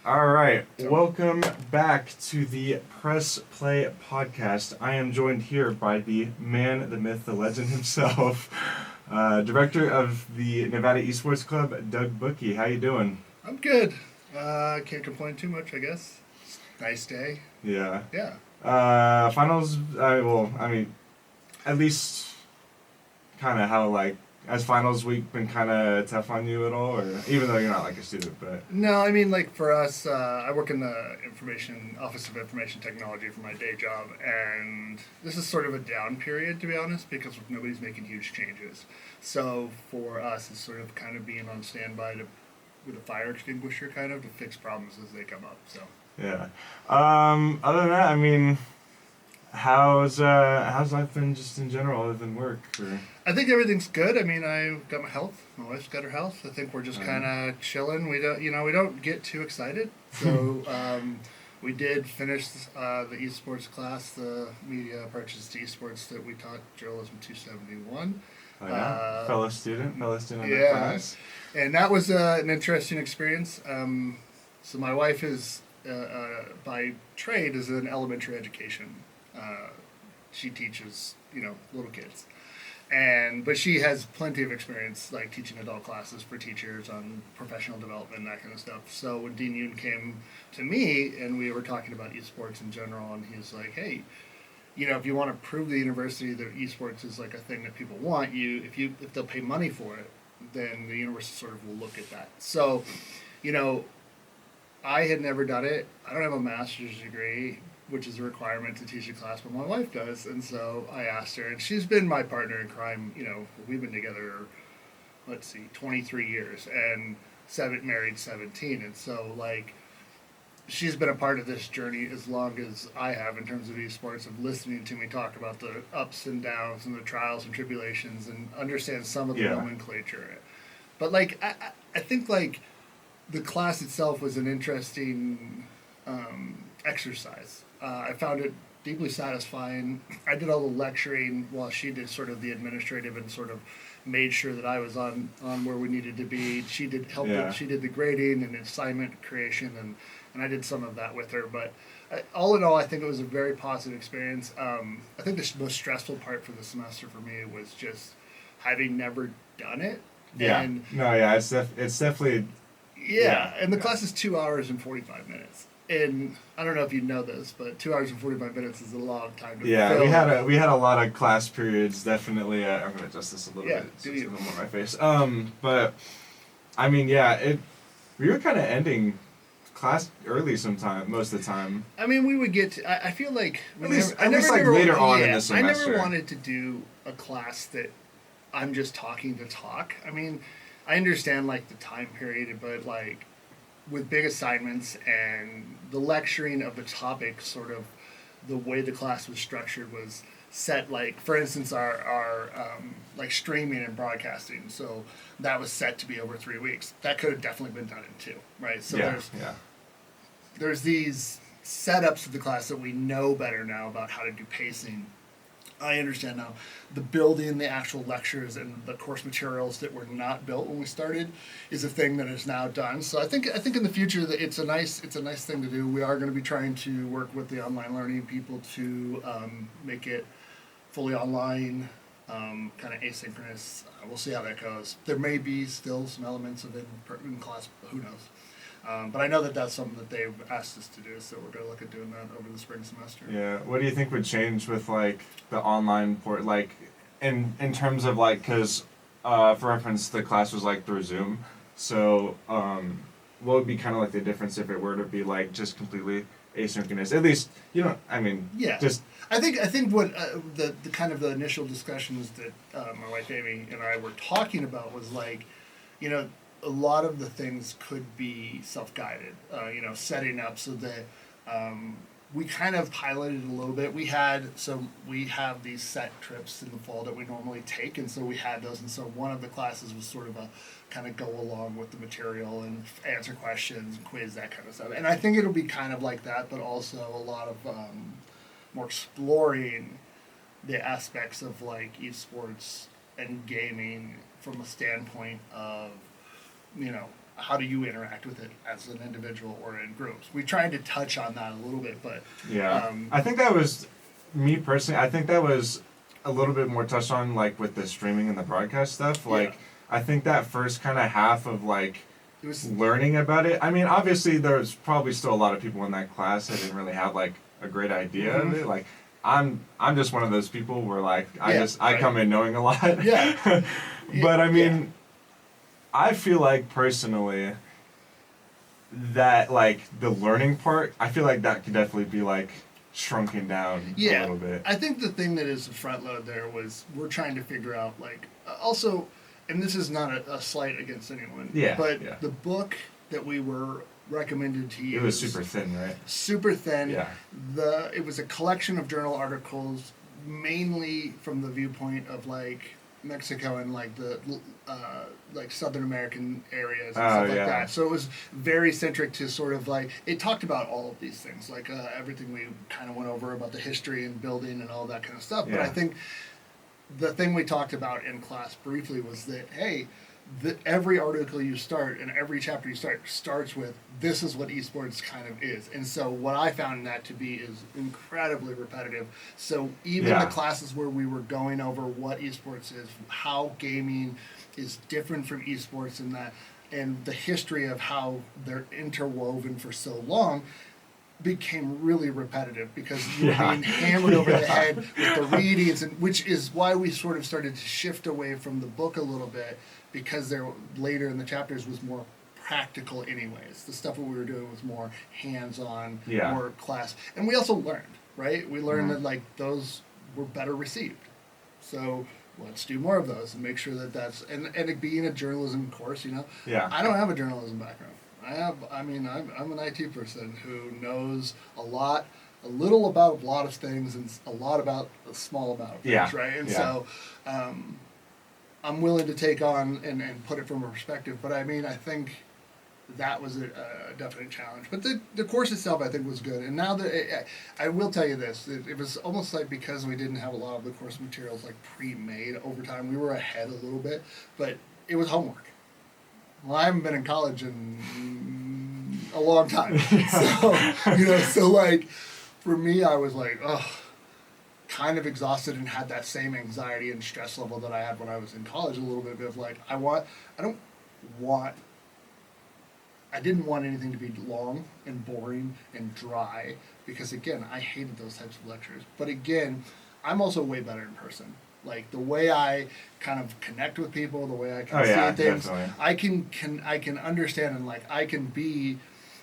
All right, welcome back to the Press Play podcast. I am joined here by the man, the myth, the legend himself, director of the Nevada eSports Club, Doug Bookey. How you doing? I'm good. Can't complain too much, I guess. Nice day. Yeah. Yeah. Finals. At least kind of how has finals week been kind of tough on you at all, or even though you're not like a student, but No, I mean, like for us, I work in the Office of Information Technology for my day job, and this is sort of a down period, to be honest, because nobody's making huge changes. So for us, it's sort of kind of being on standby with a fire extinguisher, kind of, to fix problems as they come up. So yeah. Other than that, I mean, how's life been just in general, other than work? Or? I think everything's good. I mean, I got my health. My wife's got her health. I think we're just kind of chilling. We don't get too excited. So we did finish the eSports class, the media purchased eSports that we taught journalism 271. Oh, yeah. Fellow student of yeah. the class. And that was an interesting experience. So my wife is by trade is in elementary education. She teaches little kids. But she has plenty of experience, like teaching adult classes for teachers on professional development, that kind of stuff. So when Dean Yoon came to me and we were talking about esports in general, and he's like, "Hey, if you want to prove to the university that esports is like a thing that people want, if they'll pay money for it, then the university sort of will look at that." So, I had never done it. I don't have a master's degree, which is a requirement to teach a class, but my wife does, and so I asked her, and she's been my partner in crime. We've been together, 23 years, and married 17, and so she's been a part of this journey as long as I have in terms of esports, of listening to me talk about the ups and downs and the trials and tribulations, and understand some of the nomenclature. But I think the class itself was an interesting exercise. I found it deeply satisfying. I did all the lecturing while she did sort of the administrative and sort of made sure that I was on where we needed to be. She did She did the grading and assignment creation, and I did some of that with her. But all in all, I think it was a very positive experience. I think the most stressful part for the semester for me was just having never done it. Yeah. And it's definitely. And the class is 2 hours and 45 minutes. And I don't know if you know this, but 2 hours and 45 minutes is a long time to fill. We had a lot of class periods. Definitely, I'm gonna adjust this a little bit. So it's a little more on my face. But I mean, we were kind of ending class early most of the time. I mean, we would get to. I feel like later on in the semester. I never wanted to do a class that I'm just talking to talk. I mean, I understand the time period, but with big assignments and the lecturing of the topic, sort of the way the class was structured was set, for instance, our streaming and broadcasting. So that was set to be over 3 weeks. That could have definitely been done in 2, right? So there's these setups of the class that we know better now about how to do pacing. I understand now the building the actual lectures and the course materials that were not built when we started is a thing that is now done. So I think in the future that it's a nice thing to do. We are going to be trying to work with the online learning people to make it fully online, kind of asynchronous. We'll see how that goes. There may be still some elements of it in class, but who knows? But I know that that's something that they've asked us to do, so we're going to look at doing that over the spring semester. Yeah. What do you think would change with the online port, in terms of because for reference the class was through Zoom, so what would be kind of the difference if it were to be just completely asynchronous? At least just. I think what the kind of the initial discussions that my wife Amy and I were talking about was a lot of the things could be self-guided, setting up so that we kind of piloted a little bit. We have these set trips in the fall that we normally take, and so we had those, and so one of the classes was sort of a kind of go along with the material and answer questions, quiz, that kind of stuff. And I think it'll be kind of like that, but also a lot of more exploring the aspects of esports and gaming from a standpoint of how do you interact with it as an individual or in groups? We tried to touch on that a little bit, but Yeah, I think that was me personally. I think that was a little bit more touched on like with the streaming and the broadcast stuff. Like, Yeah. I think that first kind of half of like it was learning about it. I mean, obviously there's probably still a lot of people in that class that didn't really have like a great idea of it. Like, I'm just one of those people where like I right. come in knowing a lot. Yeah. But I mean, I feel like personally that like the learning part, I feel like that could definitely be like shrunken down a little bit. I think the thing that is the front load there was we're trying to figure out like also, and this is not a slight against anyone. Yeah, But yeah. the book that we were recommended to use. It was super thin, right? Super thin. Yeah. It was a collection of journal articles, mainly from the viewpoint of like Mexico and like the like Southern American areas and stuff like that. So it was very centric to sort of like it talked about all of these things, like everything we kind of went over about the history and building and all that kind of stuff. But I think the thing we talked about in class briefly was that hey, every article you start and every chapter you start starts with this is what esports kind of is, and so what I found that to be is incredibly repetitive. So even the classes where we were going over what esports is, how gaming is different from esports, and that and the history of how they're interwoven for so long became really repetitive because you were being hammered over the head with the readings, and which is why we sort of started to shift away from the book a little bit, because there later in the chapters was more practical anyways. The stuff that we were doing was more hands-on, more class. And we also learned, right? We learned that like those were better received. So let's do more of those and make sure that that's, and it being a journalism course, you know, I don't have a journalism background. I'm an IT person who knows a little about a lot of things and a lot about a small amount of things, right? And so I'm willing to take on and put it from a perspective, but I mean, I think that was a definite challenge. But the course itself, I think, was good. And now that I will tell you this, it was almost like because we didn't have a lot of the course materials like pre-made over time, we were ahead a little bit, but it was homework. Well, I haven't been in college in a long time. So like, for me, I was like, kind of exhausted and had that same anxiety and stress level that I had when I was in college a little bit of like, I didn't want anything to be long and boring and dry because, again, I hated those types of lectures. But again, I'm also way better in person. Like the way I kind of connect with people, the way I can see things, definitely. I can understand and like I can be.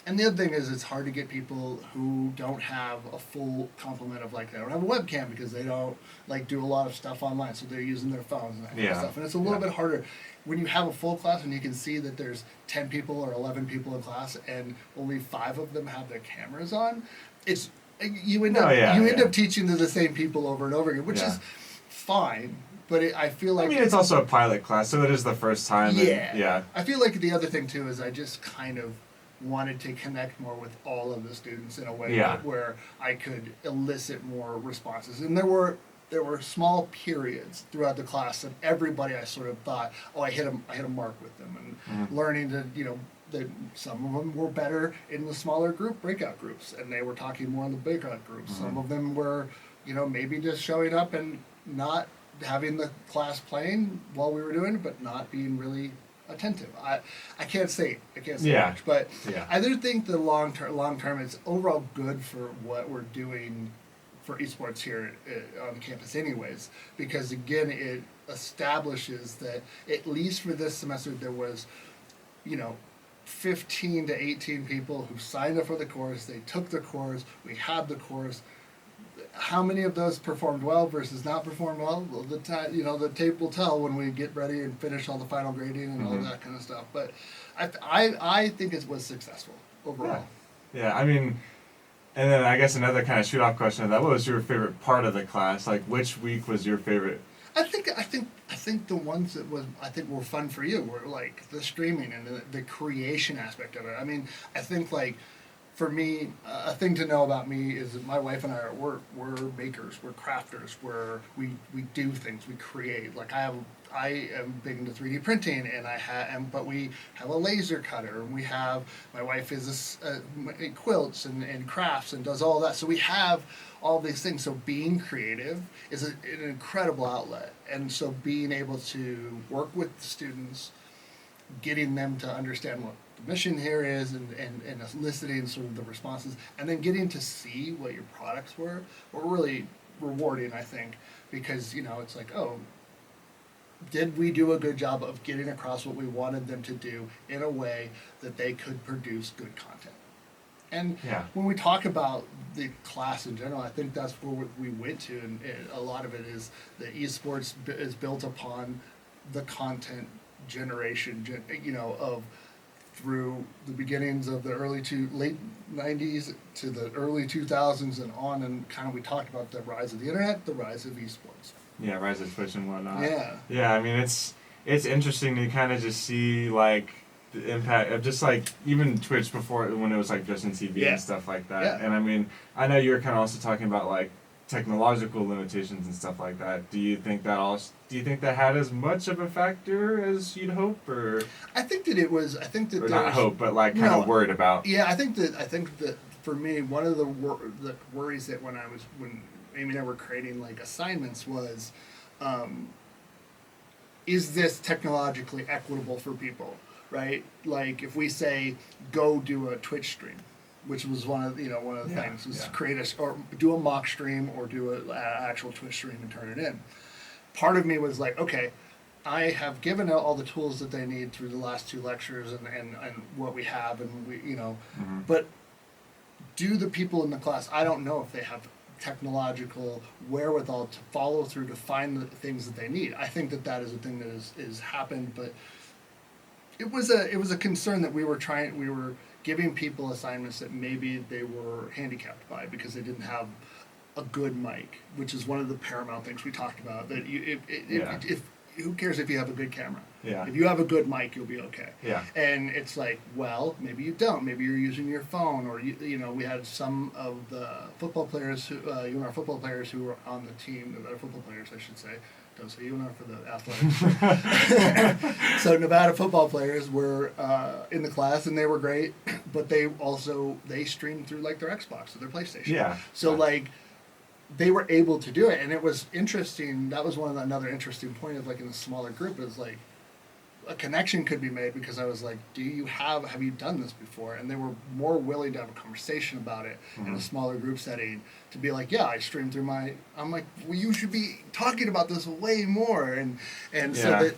And the other thing is, it's hard to get people who don't have a full complement of like they don't have a webcam because they don't like do a lot of stuff online, so they're using their phones and that kind of stuff. And it's a little bit harder when you have a full class and you can see that there's 10 people or 11 people in class and only 5 of them have their cameras on. It's you end up teaching to the same people over and over again, which is fine. But I feel like it's also a pilot class, so it is the first time. I feel like the other thing too is I just kind of wanted to connect more with all of the students in a way where I could elicit more responses. And there were small periods throughout the class that everybody I sort of thought, I hit a mark with them, and learning to that some of them were better in the smaller breakout groups, and they were talking more in the breakout groups. Some of them were maybe just showing up and not having the class playing while we were doing it, but not being really attentive. I can't say much, but I do think the long term it's overall good for what we're doing for esports here on campus anyways, because again it establishes that at least for this semester there was 15 to 18 people who signed up for the course. They took the course, we had the course. How many of those performed well versus not performed well? Well, the tape will tell when we get ready and finish all the final grading and all that kind of stuff. But I think it was successful overall. Yeah, I mean, and then I guess another kind of shoot off question of that: what was your favorite part of the class? Like, which week was your favorite? I think the ones that were fun for you were like the streaming and the creation aspect of it. I mean, I think like. For me, a thing to know about me is that my wife and I we're bakers, we're crafters, we do things, we create. Like I have I am big into 3D printing, and but we have a laser cutter, and my wife is quilts and crafts and does all that. So we have all these things. So being creative is an incredible outlet, and so being able to work with the students, getting them to understand what the mission here is, and eliciting sort of the responses, and then getting to see what your products were really rewarding, I think, because it's like, oh, did we do a good job of getting across what we wanted them to do in a way that they could produce good content? And when we talk about the class in general, I think that's where we went to, and a lot of it is that eSports is built upon the content generation, of through the beginnings of the late 90s to the early 2000s and on, and kind of we talked about the rise of the internet, the rise of eSports. Yeah, rise of Twitch and whatnot. Yeah. Yeah, I mean, it's interesting to kind of just see, like, the impact of just, like, even Twitch before, when it was, like, Justin TV and stuff like that. Yeah. And, I mean, I know you were kind of also talking about, like, technological limitations and stuff like that. Do you think that had as much of a factor as you'd hope, or? I think that or not hope, but, like, kind of worried about. Yeah, I think that for me, one of the worries that when Amy and I were creating, like, assignments was, is this technologically equitable for people, right? Like, if we say, go do a Twitch stream, which was one of the things, was create or do a mock stream or do an actual Twitch stream and turn it in. Part of me was like, okay, I have given out all the tools that they need through the last 2 lectures and what we have, and but do the people in the class, I don't know if they have technological wherewithal to follow through to find the things that they need. I think that is a thing that is happened, but it was a concern that we were giving people assignments that maybe they were handicapped by because they didn't have a good mic, which is one of the paramount things we talked about. That if who cares if you have a good camera? Yeah. If you have a good mic, you'll be okay. Yeah. And it's like, well, maybe you don't. Maybe you're using your phone, or we had some of the football players UNR football players who were on the team, Nevada football players, I should say. Don't say UNR for the athletics. So Nevada football players were in the class, and they were great, but they streamed through, like, their Xbox or their PlayStation. Yeah. So like, they were able to do it, and it was interesting. That was another interesting point of, like, in a smaller group, is like a connection could be made, because I was like, have you done this before? And they were more willing to have a conversation about it in a smaller group setting, to be like, yeah, I streamed through I'm like, well, you should be talking about this way more, and so that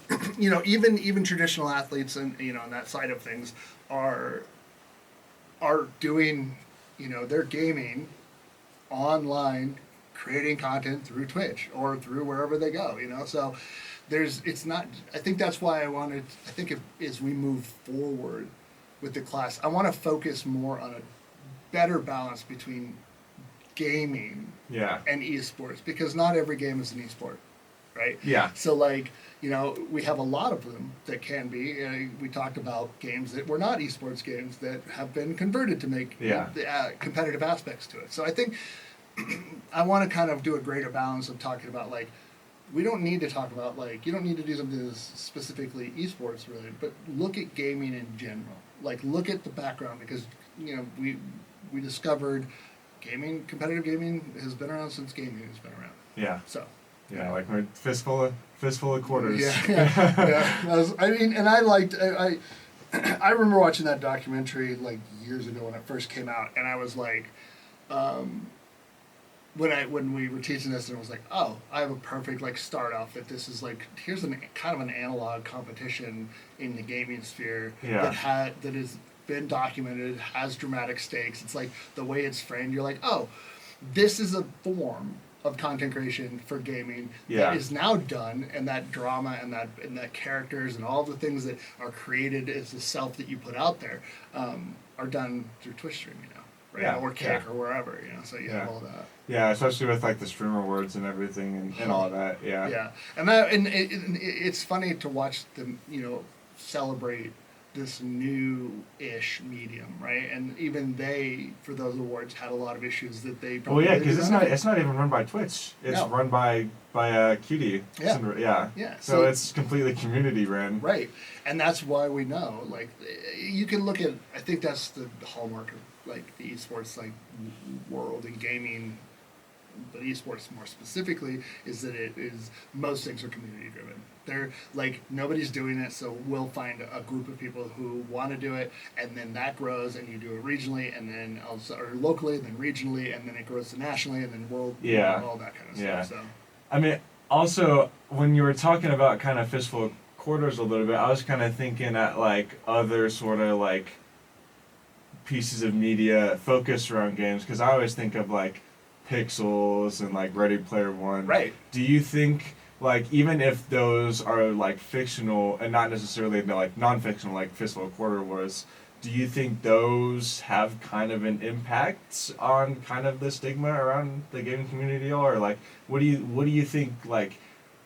even traditional athletes and on that side of things are doing their gaming online, creating content through Twitch or through wherever they go, so it's not, I think that's why as we move forward with the class, I want to focus more on a better balance between gaming and esports, because not every game is an esport, right? Yeah. So, like, we have a lot of them that can be. We talked about games that were not esports games that have been converted to make competitive aspects to it. So I think I want to kind of do a greater balance of talking about, like, we don't need to talk about, like, you don't need to do something that's specifically esports related, but look at gaming in general. Like, look at the background, because we discovered competitive gaming has been around since gaming has been around. Yeah. So. Yeah, like my fistful of quarters. Yeah. I remember watching that documentary, like, years ago when it first came out, and I was like, when we were teaching this, and it was like, oh, I have a perfect, like, start off that this is like, here's kind of an analog competition in the gaming sphere that has been documented, has dramatic stakes. It's like the way it's framed, you're like, oh, this is a form of content creation for gaming that is now done, and that drama and that characters and all the things that are created as the self that you put out there are done through Twitch streaming now, right? Or Kick or wherever, so you have all that. Yeah, especially with, like, the streamer awards and everything and all that. Yeah. Yeah, and it's funny to watch them, celebrate this new-ish medium, right? And even they, for those awards, had a lot of issues that they Well, probably yeah, because didn't know. it's not even run by Twitch. It's No. run by QD. Yeah. Yeah. So it's completely community ran. right, and that's why we know. Like, you can look at. I think that's the hallmark of like the esports like world and gaming, but esports more specifically is that it is most things are community driven. They're like nobody's doing it, so we'll find a group of people who want to do it, and then that grows, and you do it regionally, and then also or locally, and then regionally, and then it grows to nationally, and then world, Yeah. all that kind of Yeah. stuff. So. I mean, also when you were talking about kind of fistful of quarters a little bit, I was kind of thinking at like other sort of like pieces of media focused around games, because I always think of like Pixels and like Ready Player One. Right. Do you think like even if those are like fictional and not necessarily like non-fictional like Fistful of Quarter was, do you think those have kind of an impact on kind of the stigma around the gaming community, or like what do you think like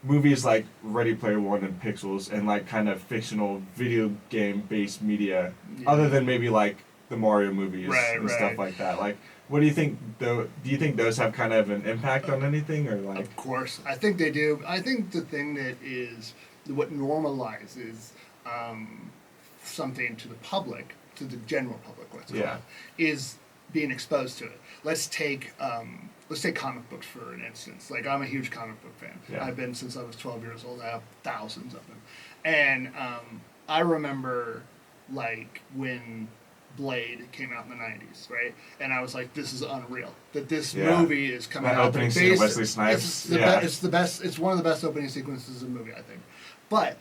movies like Ready Player One and Pixels and like kind of fictional video game based media, other than maybe like the Mario movies and stuff like that, like what do you think though? Do you think those have kind of an impact on anything, or like? Of course, I think they do. I think the thing that is what normalizes something to the public, to the general public, let's call it, is being exposed to it. Let's take comic books for an instance. Like, I'm a huge comic book fan. Yeah. I've been since I was 12 years old. I have thousands of them, and I remember like when Blade came out in the 90s, right? And I was like, this is unreal. That this movie is coming that out. Opening scene of Wesley Snipes. It's the best. It's one of the best opening sequences of a movie, I think. But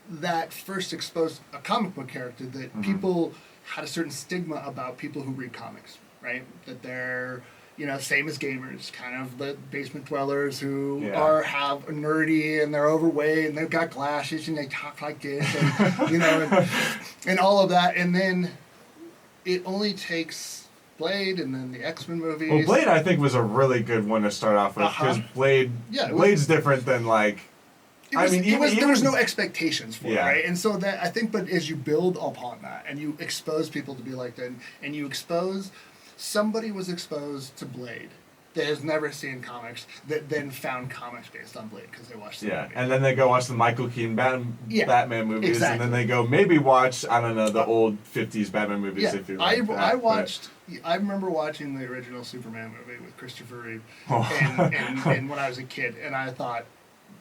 that first exposed a comic book character that people had a certain stigma about people who read comics, right? That they're, same as gamers, kind of the basement dwellers who have nerdy and they're overweight and they've got glasses and they talk like this and and all of that, and then it only takes Blade and then the X-Men movies. Well, Blade I think was a really good one to start off with, because Blade's different than like. There was no expectations for it, Yeah. right? And so that I think, but as you build upon that and you expose people to be like that, and you expose, somebody was exposed to Blade that has never seen comics, that then found comics based on Blade because they watched the movie. And then they go watch the Michael Keaton Batman movies, exactly. and then they go maybe watch, I don't know, the old 50s Batman movies if you like I remember watching the original Superman movie with Christopher Reeve and when I was a kid, and I thought,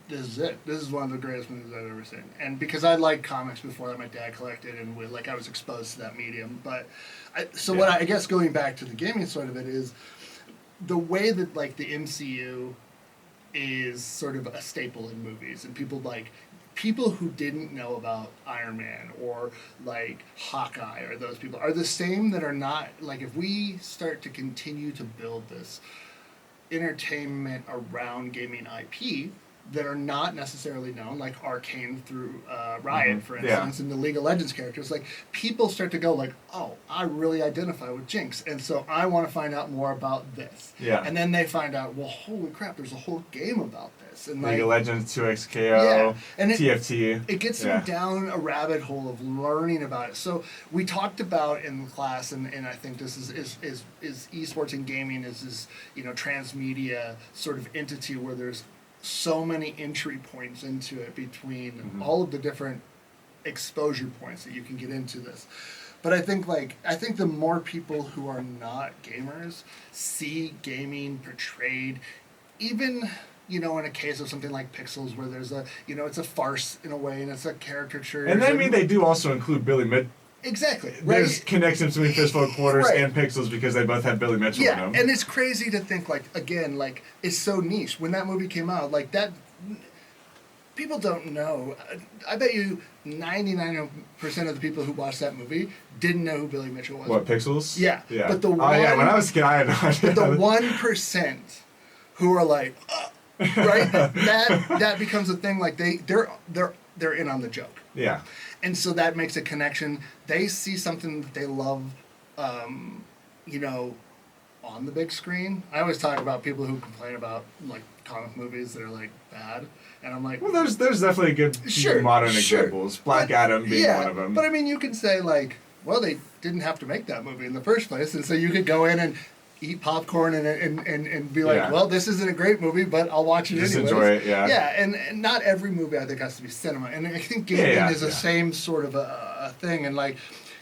this is it. This is one of the greatest movies I've ever seen. And because I liked comics before that, my dad collected, and I was exposed to that medium. But what I guess going back to the gaming side of it is the way that like the MCU is sort of a staple in movies, and people who didn't know about Iron Man or like Hawkeye or those people are the same that are not like, if we start to continue to build this entertainment around gaming IP that are not necessarily known, like Arcane through Riot, for instance, and the League of Legends characters, like people start to go like, oh, I really identify with Jinx, and so I want to find out more about this. Yeah. And then they find out, well, holy crap, there's a whole game about this. And League of Legends, 2XKO, and TFT. It gets them down a rabbit hole of learning about it. So we talked about in class, and I think this is esports and gaming is this transmedia sort of entity where there's so many entry points into it between all of the different exposure points that you can get into this. But I think the more people who are not gamers see gaming portrayed, even in a case of something like Pixels, where there's it's a farce in a way, and it's a caricature. And I mean, they do also include Billy Mitchell. Exactly. There's connections between Fistful of Quarters and Pixels because they both have Billy Mitchell in them. And it's crazy to think, it's so niche. When that movie came out, that, people don't know. I bet you 99% of the people who watched that movie didn't know who Billy Mitchell was. What, Pixels? Yeah. Yeah. But when I was a kid, I had no idea. But the 1% who are like, right? that becomes a thing. Like they're in on the joke. Yeah. And so that makes a connection. They see something that they love, on the big screen. I always talk about people who complain about like comic movies that are like bad, and I'm like, Well, there's definitely good modern examples. Black Adam being one of them. But I mean, you can say like, well, they didn't have to make that movie in the first place, and so you could go in and eat popcorn and be like, well, this isn't a great movie, but I'll watch it anyways. Just enjoy it, yeah. Yeah, and not every movie I think has to be cinema, and I think gaming is the same sort of a thing, and like,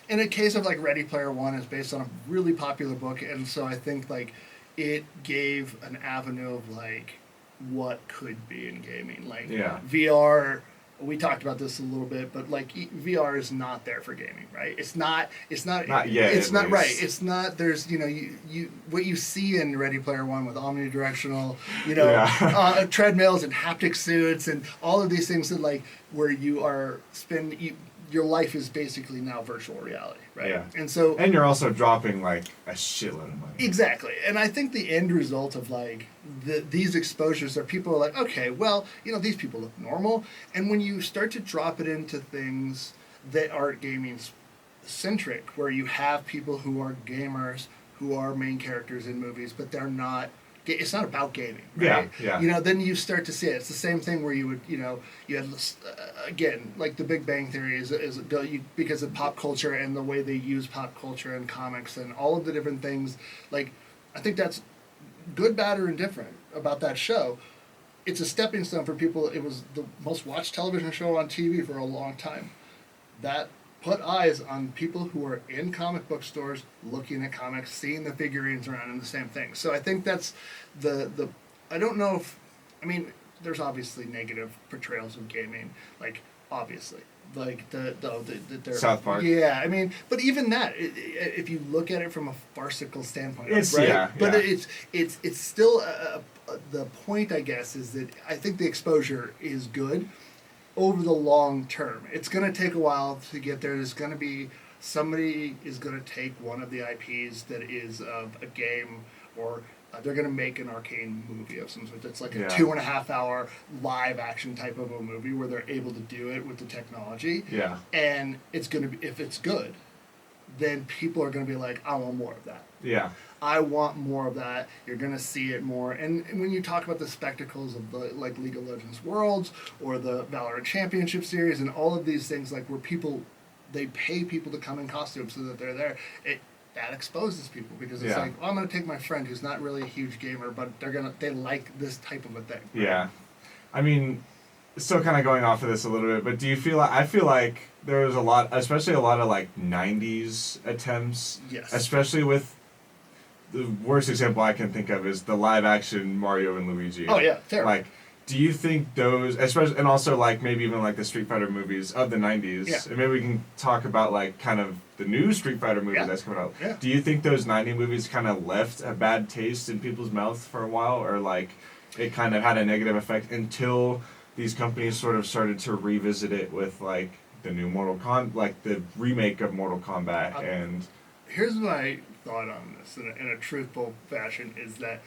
in a case of like Ready Player One, is based on a really popular book, and so I think like it gave an avenue of like what could be in gaming, like VR. We talked about this a little bit, but like VR is not there for gaming, right? It's not yet. It's not right. It's not. There's you what you see in Ready Player One with omnidirectional, treadmills and haptic suits and all of these things that like where you are your life is basically now virtual reality, right? Yeah. And you're also dropping like a shitload of money. Exactly. And I think the end result of like these exposures are people are like, okay, well, these people look normal. And when you start to drop it into things that aren't gaming centric, where you have people who are gamers, who are main characters in movies, but they're not. It's not about gaming, right? Yeah. Then you start to see it. It's the same thing where you would, you had again, like The Big Bang Theory is because of pop culture and the way they use pop culture and comics and all of the different things. Like, I think that's good, bad, or indifferent about that show. It's a stepping stone for people. It was the most watched television show on TV for a long time. That put eyes on people who are in comic book stores, looking at comics, seeing the figurines around, and the same thing. So I think that's the I don't know if, I mean, there's obviously negative portrayals of gaming, like, obviously. Like, the South Park. Yeah, I mean, but even that, if you look at it from a farcical standpoint, it's, right? But it's still, the point, I guess, is that I think the exposure is good over the long term. It's going to take a while to get there. There's going to be somebody is going to take one of the IPs that is of a game, or they're going to make an arcane movie of some sort. It's like a 2.5 hour live action type of a movie where they're able to do it with the technology. Yeah. And it's going to be, if it's good, then people are going to be like, I want more of that. Yeah. I want more of that. You're going to see it more. And when you talk about the spectacles of the like League of Legends Worlds or the Valorant Championship Series and all of these things, like where they pay people to come in costumes so that they're there, that exposes people because it's like, well, I'm going to take my friend who's not really a huge gamer, but they like this type of a thing. Right? Yeah. I mean, still kind of going off of this a little bit, but do you feel like, I feel like there was especially a lot of like 90s attempts, especially with the worst example I can think of is the live action Mario and Luigi. Oh yeah, terrible. Like, do you think those, especially, and also like maybe even like the Street Fighter movies of the 90s, and maybe we can talk about like kind of the new Street Fighter movie that's coming out. Yeah. Do you think those 90 movies kind of left a bad taste in people's mouths for a while, or like it kind of had a negative effect until these companies sort of started to revisit it with like the new like the remake of Mortal Kombat and... Here's my thought on this in a truthful fashion is that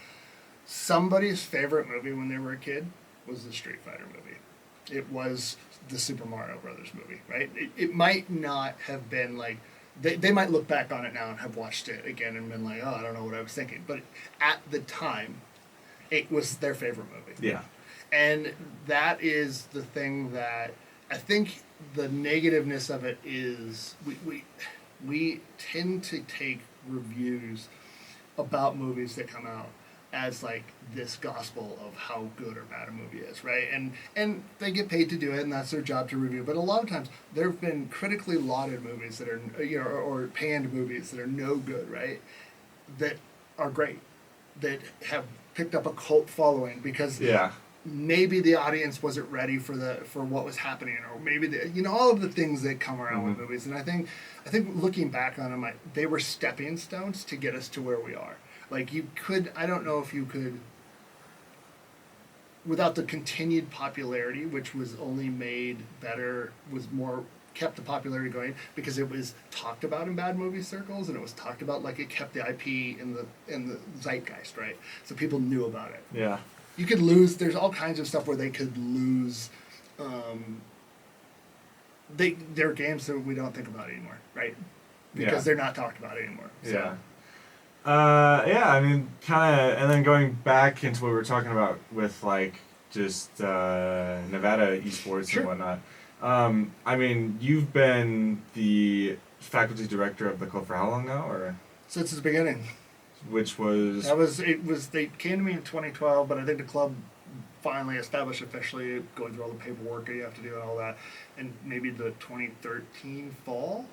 somebody's favorite movie when they were a kid was the Street Fighter movie. It was the Super Mario Brothers movie, right? It might not have been like, they might look back on it now and have watched it again and been like, oh, I don't know what I was thinking. But at the time, it was their favorite movie. Yeah. And that is the thing that I think the negativeness of it is we tend to take reviews about movies that come out as like this gospel of how good or bad a movie is, right? And they get paid to do it, and that's their job to review. But a lot of times, there have been critically lauded movies that are, or panned movies that are no good, right? That are great, that have picked up a cult following because maybe the audience wasn't ready for what was happening, or maybe all of the things that come around with movies. And I think looking back on them, they were stepping stones to get us to where we are. Like I don't know if you could, without the continued popularity, which was only made better, kept the popularity going because it was talked about in bad movie circles, and it was talked about like it kept the IP in the zeitgeist, right? So people knew about it. Yeah. You could lose. There's all kinds of stuff where they could lose. There are games that we don't think about anymore, right? Because they're not talked about anymore. So. Yeah. Yeah, I mean, kind of, and then going back into what we were talking about with like just Nevada eSports Sure. and whatnot. I mean, you've been the faculty director of the club for how long now, or Since the beginning. which was They came to me in 2012, but I think the club finally established officially, going through all the paperwork that you have to do and all that, and maybe the 2013 fall.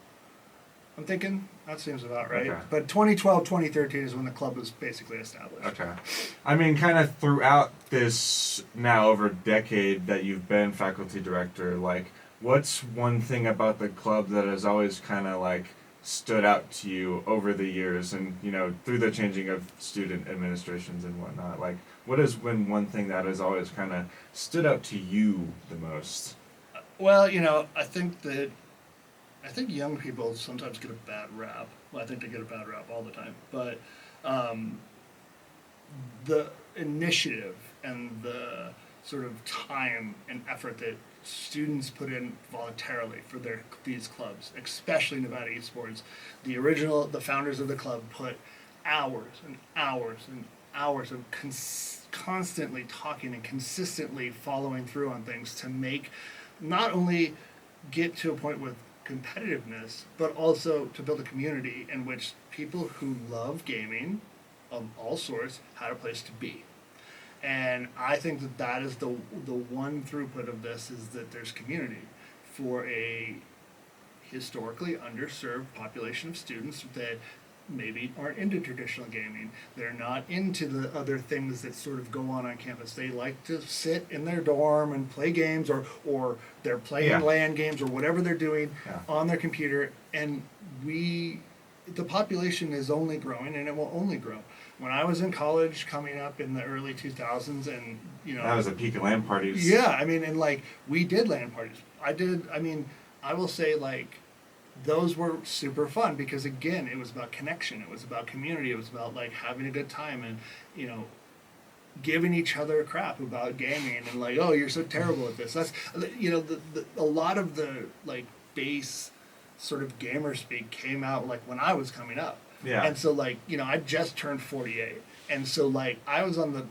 I'm thinking that seems about right. Okay. But 2012, 2013 is when the club was basically established. okay. I mean, kind of throughout this now over a decade that you've been faculty director, like, what's one thing about the club that has always kind of like stood out to you over the years, and through the changing of student administrations and whatnot? Like, what has been one thing that has always kind of stood out to you the most? Well, I think young people sometimes get a bad rap. Well, I think they get a bad rap all the time. But the initiative and the sort of time and effort that students put in voluntarily for these clubs, especially Nevada eSports, the founders of the club put hours and hours and hours of constantly talking and consistently following through on things to make, not only get to a point with competitiveness, but also to build a community in which people who love gaming of all sorts had a place to be. And I think that is the one throughput of this, is that there's community for a historically underserved population of students that maybe aren't into traditional gaming. They're not into the other things that sort of go on campus. They like to sit in their dorm and play games, or they're playing Yeah. LAN games or whatever they're doing Yeah. on their computer. And the population is only growing, and it will only grow. When I was in college coming up in the early 2000s, and That was the peak of LAN parties. yeah, I mean, and like we did LAN parties. I will say, like, those were super fun because, again, it was about connection, it was about community, it was about like having a good time, and giving each other crap about gaming, and like, oh, you're so terrible at this. That's a lot of the like base sort of gamer speak came out like when I was coming up. Yeah. And so, like, I just turned 48. And so, like, I was on the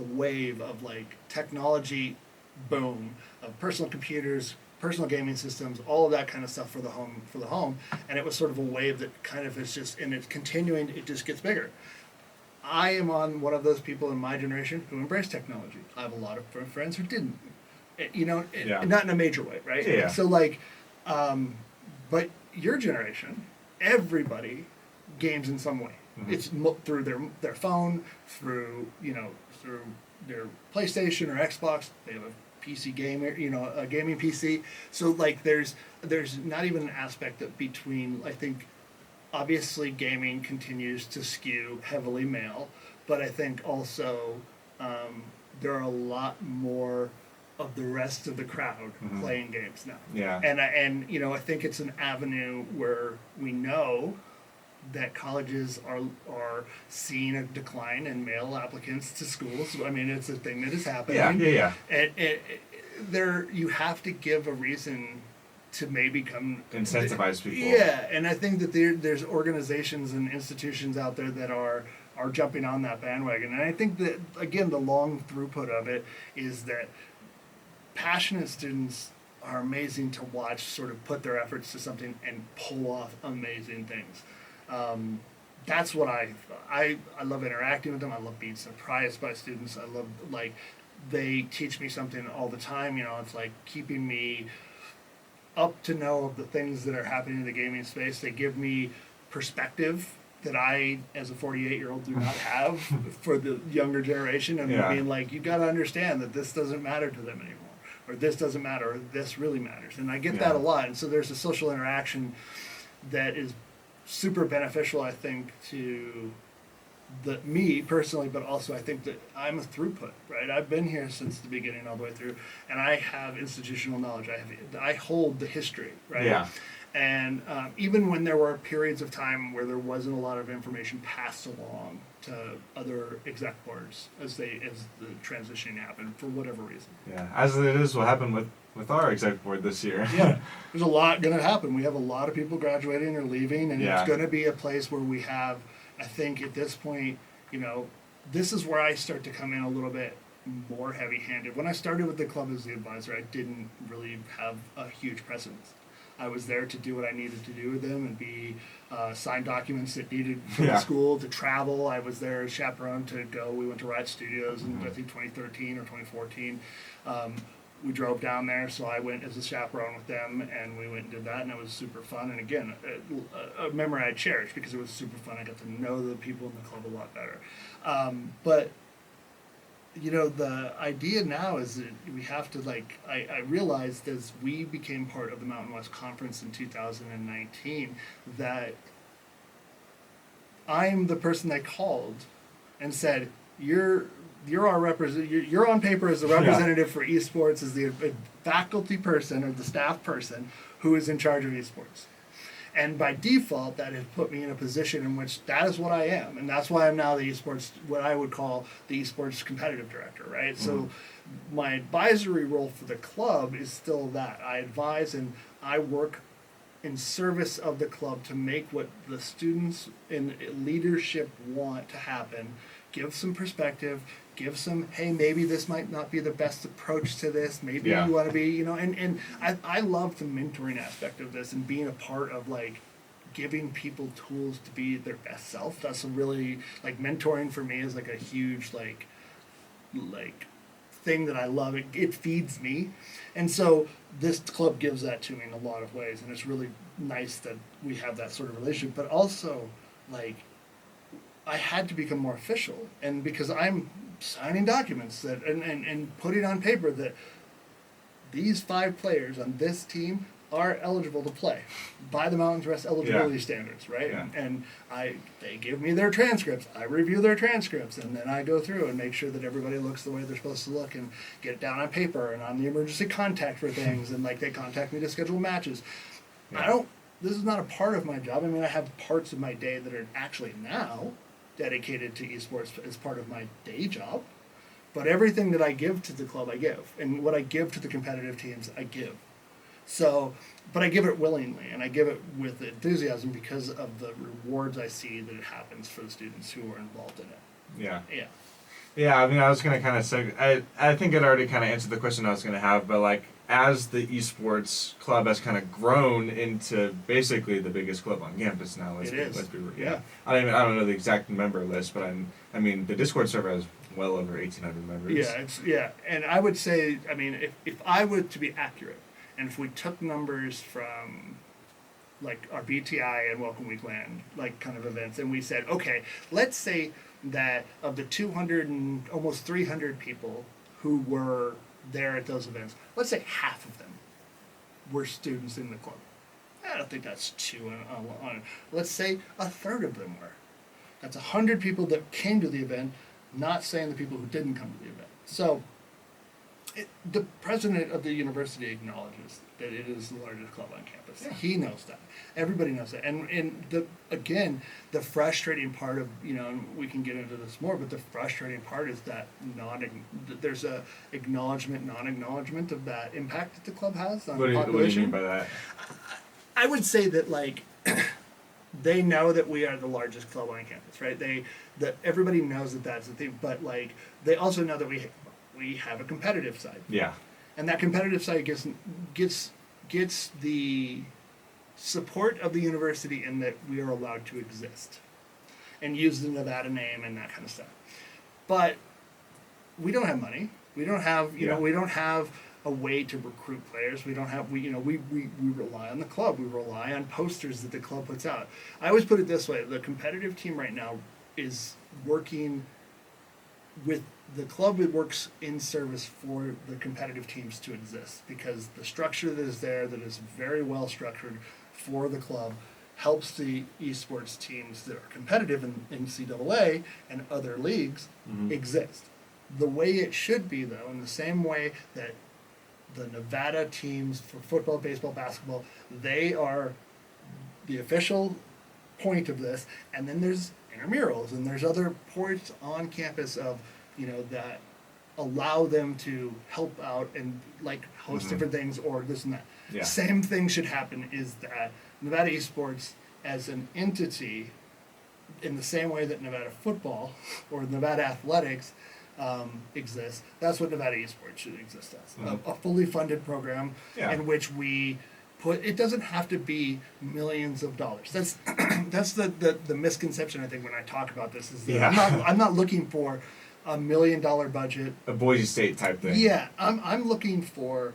wave of like technology boom of personal computers, personal gaming systems, all of that kind of stuff for the home. And it was sort of a wave that kind of is just, and it's continuing, it just gets bigger. I am on one of those people in my generation who embrace technology. I have a lot of friends who didn't. Yeah. Not in a major way, right? Yeah. So, like, but your generation, everybody games in some way. Mm-hmm. It's through their phone, through their PlayStation or Xbox. They have a PC gamer, a gaming PC. So, like, there's not even an aspect that between, I think, obviously gaming continues to skew heavily male, but I think also there are a lot more of the rest of the crowd Mm-hmm. playing games now. Yeah. And I think it's an avenue where we know that colleges are seeing a decline in male applicants to schools. I mean, it's a thing that is happening. Yeah. And you have to give a reason to maybe come Incentivize people. Yeah, and I think that there's organizations and institutions out there that are jumping on that bandwagon. And I think that, again, the long throughput of it is that passionate students are amazing to watch sort of put their efforts to something and pull off amazing things. That's what I love interacting with them. I love being surprised by students. I love, like, they teach me something all the time. It's like keeping me up to know of the things that are happening in the gaming space. They give me perspective that I, as a 48-year-old, do not have for the younger generation. And Yeah. being like, you got to understand that this doesn't matter to them anymore, or this doesn't matter, or this really matters. And I get that a lot. And so there's a social interaction that is super beneficial, I think, to me personally, but also I think that I'm a throughput, right? I've been here since the beginning all the way through, and I have institutional knowledge. I hold the history, right? Yeah. And even when there were periods of time where there wasn't a lot of information passed along to other exec boards as the transitioning happened for whatever reason. Yeah. As it is what happened with our exec board this year. Yeah, there's a lot going to happen. We have a lot of people graduating or leaving, and Yeah. it's going to be a place where we have I think at this point, this is where I start to come in a little bit more heavy-handed. When I started with the club as the advisor, I didn't really have a huge presence. I was there to do what I needed to do with them and be sign documents that needed from the school, to travel. I was there as chaperone to go. We went to Riot Studios in I think 2013 or 2014. We drove down there, so I went as a chaperone with them, and we went and did that, and it was super fun. And again, a memory I cherish because it was super fun. I got to know the people in the club a lot better. But the idea now is that we have to, I realized as we became part of the Mountain West Conference in 2019 that I'm the person they called and said, you're our you're on paper as the representative for eSports, as the faculty person or the staff person who is in charge of eSports. And by default, that has put me in a position in which that is what I am. And that's why I'm now the eSports, what I would call the eSports competitive director, right? Mm-hmm. So my advisory role for the club is still that. I advise and I work in service of the club to make what the students in leadership want to happen, give some perspective, give some, hey, maybe this might not be the best approach to this. Maybe you want to be, and I love the mentoring aspect of this and being a part of giving people tools to be their best self. That's a really, mentoring for me is a huge, thing that I love. It feeds me. And so this club gives that to me in a lot of ways. And it's really nice that we have that sort of relationship. But also, I had to become more official. And because I'm signing documents that and putting on paper that these 5 players on this team are eligible to play by the Mountain West eligibility standards, right? Yeah. And they give me their transcripts. I review their transcripts, and then I go through and make sure that everybody looks the way they're supposed to look and get it down on paper and on the emergency contact for things. And they contact me to schedule matches. Yeah. This is not a part of my job. I mean, I have parts of my day that are actually now dedicated to eSports as part of my day job, but everything that I give to the club, I give, and what I give to the competitive teams, I give. So, but I give it willingly, and I give it with enthusiasm because of the rewards I see that it happens for the students who are involved in it. Yeah. Yeah. Yeah, I mean, I was going to kind of say, I think it already kind of answered the question I was going to have, but as the esports club has kind of grown into basically the biggest club on campus now. Let's be yeah. I don't know the exact member list, but I mean the Discord server has well over 1,800 members. And I would say, I mean, if I were to be accurate, and if we took numbers from our BTI and Welcome Week Land kind of events, and we said, okay, let's say that of the 200 and almost 300 people who were there at those events, let's say half of them were students in the club. I don't think that's too on. Let's say a third of them were. That's 100 people that came to the event, not saying the people who didn't come to the event. So the president of the university acknowledges that it is the largest club on campus. Yeah. He knows that. Everybody knows that. And the frustrating part of, and we can get into this more, but the frustrating part is that there's a non-acknowledgement of that impact that the club has on the population. What do you mean by that? I would say that they know that we are the largest club on campus, right? Everybody knows that that's the thing, but they also know that we have a competitive side. Yeah. And that competitive side gets the support of the university in that we are allowed to exist and use the Nevada name and that kind of stuff. But we don't have money. We don't have, we don't have a way to recruit players. We don't have, we rely on the club. We rely on posters that the club puts out. I always put it this way. The competitive team right now is working with the club. It works in service for the competitive teams to exist because the structure that is there, that is very well structured for the club, helps the esports teams that are competitive in NCAA and other leagues exist. The way it should be, though, in the same way that the Nevada teams for football, baseball, basketball, they are the official point of this, and then there's intramurals and there's other points on campus of that allow them to help out and host different things or this and that. Yeah. Same thing should happen is that Nevada eSports as an entity in the same way that Nevada football or Nevada athletics exists, that's what Nevada eSports should exist as. A fully funded program in which we put, it doesn't have to be millions of dollars. That's that's the misconception, I think, when I talk about this, is that I'm not looking for $1 million budget. A Boise State type thing. Yeah, I'm looking for,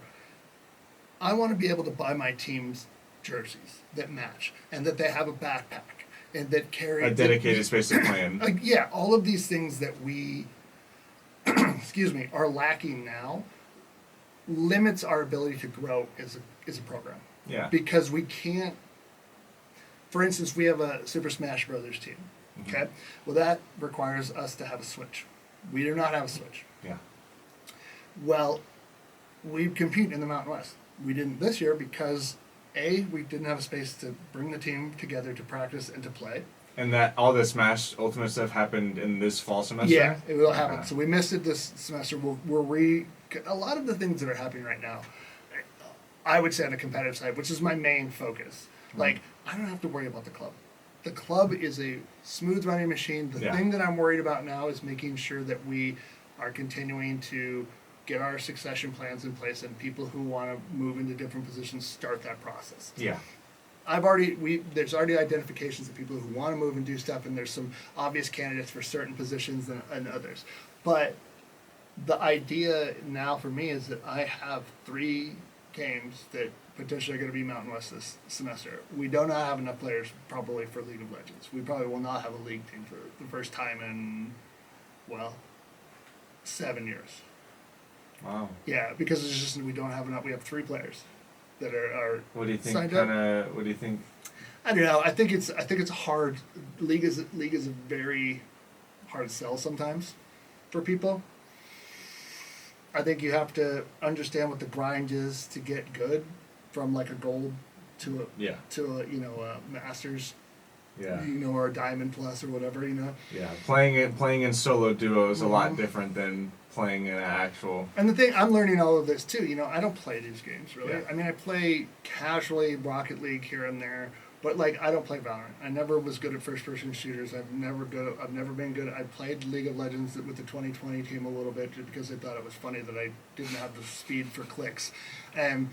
I want to be able to buy my team's jerseys that match, and that they have a backpack, and that carry a dedicated space to play in. Yeah, all of these things that we excuse me, are lacking now limits our ability to grow as a program. Yeah. Because we can't, for instance, we have a Super Smash Brothers team. Okay? Well, that requires us to have a Switch. We do not have a Switch. Yeah. Well, we compete in the Mountain West. We didn't this year because, A, we didn't have a space to bring the team together to practice and to play. And that all the Smash Ultimate stuff happened in this fall semester? Yeah, it will happen. So we missed it this semester. A lot of the things that are happening right now, I would say on the competitive side, which is my main focus. Like, I don't have to worry about the club. The club is a smooth running machine. The thing that I'm worried about now is making sure that we are continuing to get our succession plans in place, and people who want to move into different positions start that process. Yeah. There's already identifications of people who want to move and do stuff, and there's some obvious candidates for certain positions and others. But the idea now for me is that I have 3 games that potentially are going to be Mountain West this semester. We do not have enough players probably for League of Legends. We probably will not have a league team for the first time in, 7 years. Wow. Yeah, because it's just we don't have enough. We have 3 players that are what do you think? signed up. What do you think? I don't know. I think it's hard. League is a very hard sell sometimes for people. I think you have to understand what the grind is to get good, from like a gold to a masters. Yeah. Or a diamond plus or whatever. Yeah. Playing in solo duo is a lot different than playing in an actual. And the thing, I'm learning all of this too. I don't play these games really. Yeah. I mean, I play casually Rocket League here and there, but like I don't play Valorant. I never was good at first-person shooters. I've never been good. I played League of Legends with the 2020 team a little bit just because I thought it was funny that I didn't have the speed for clicks, and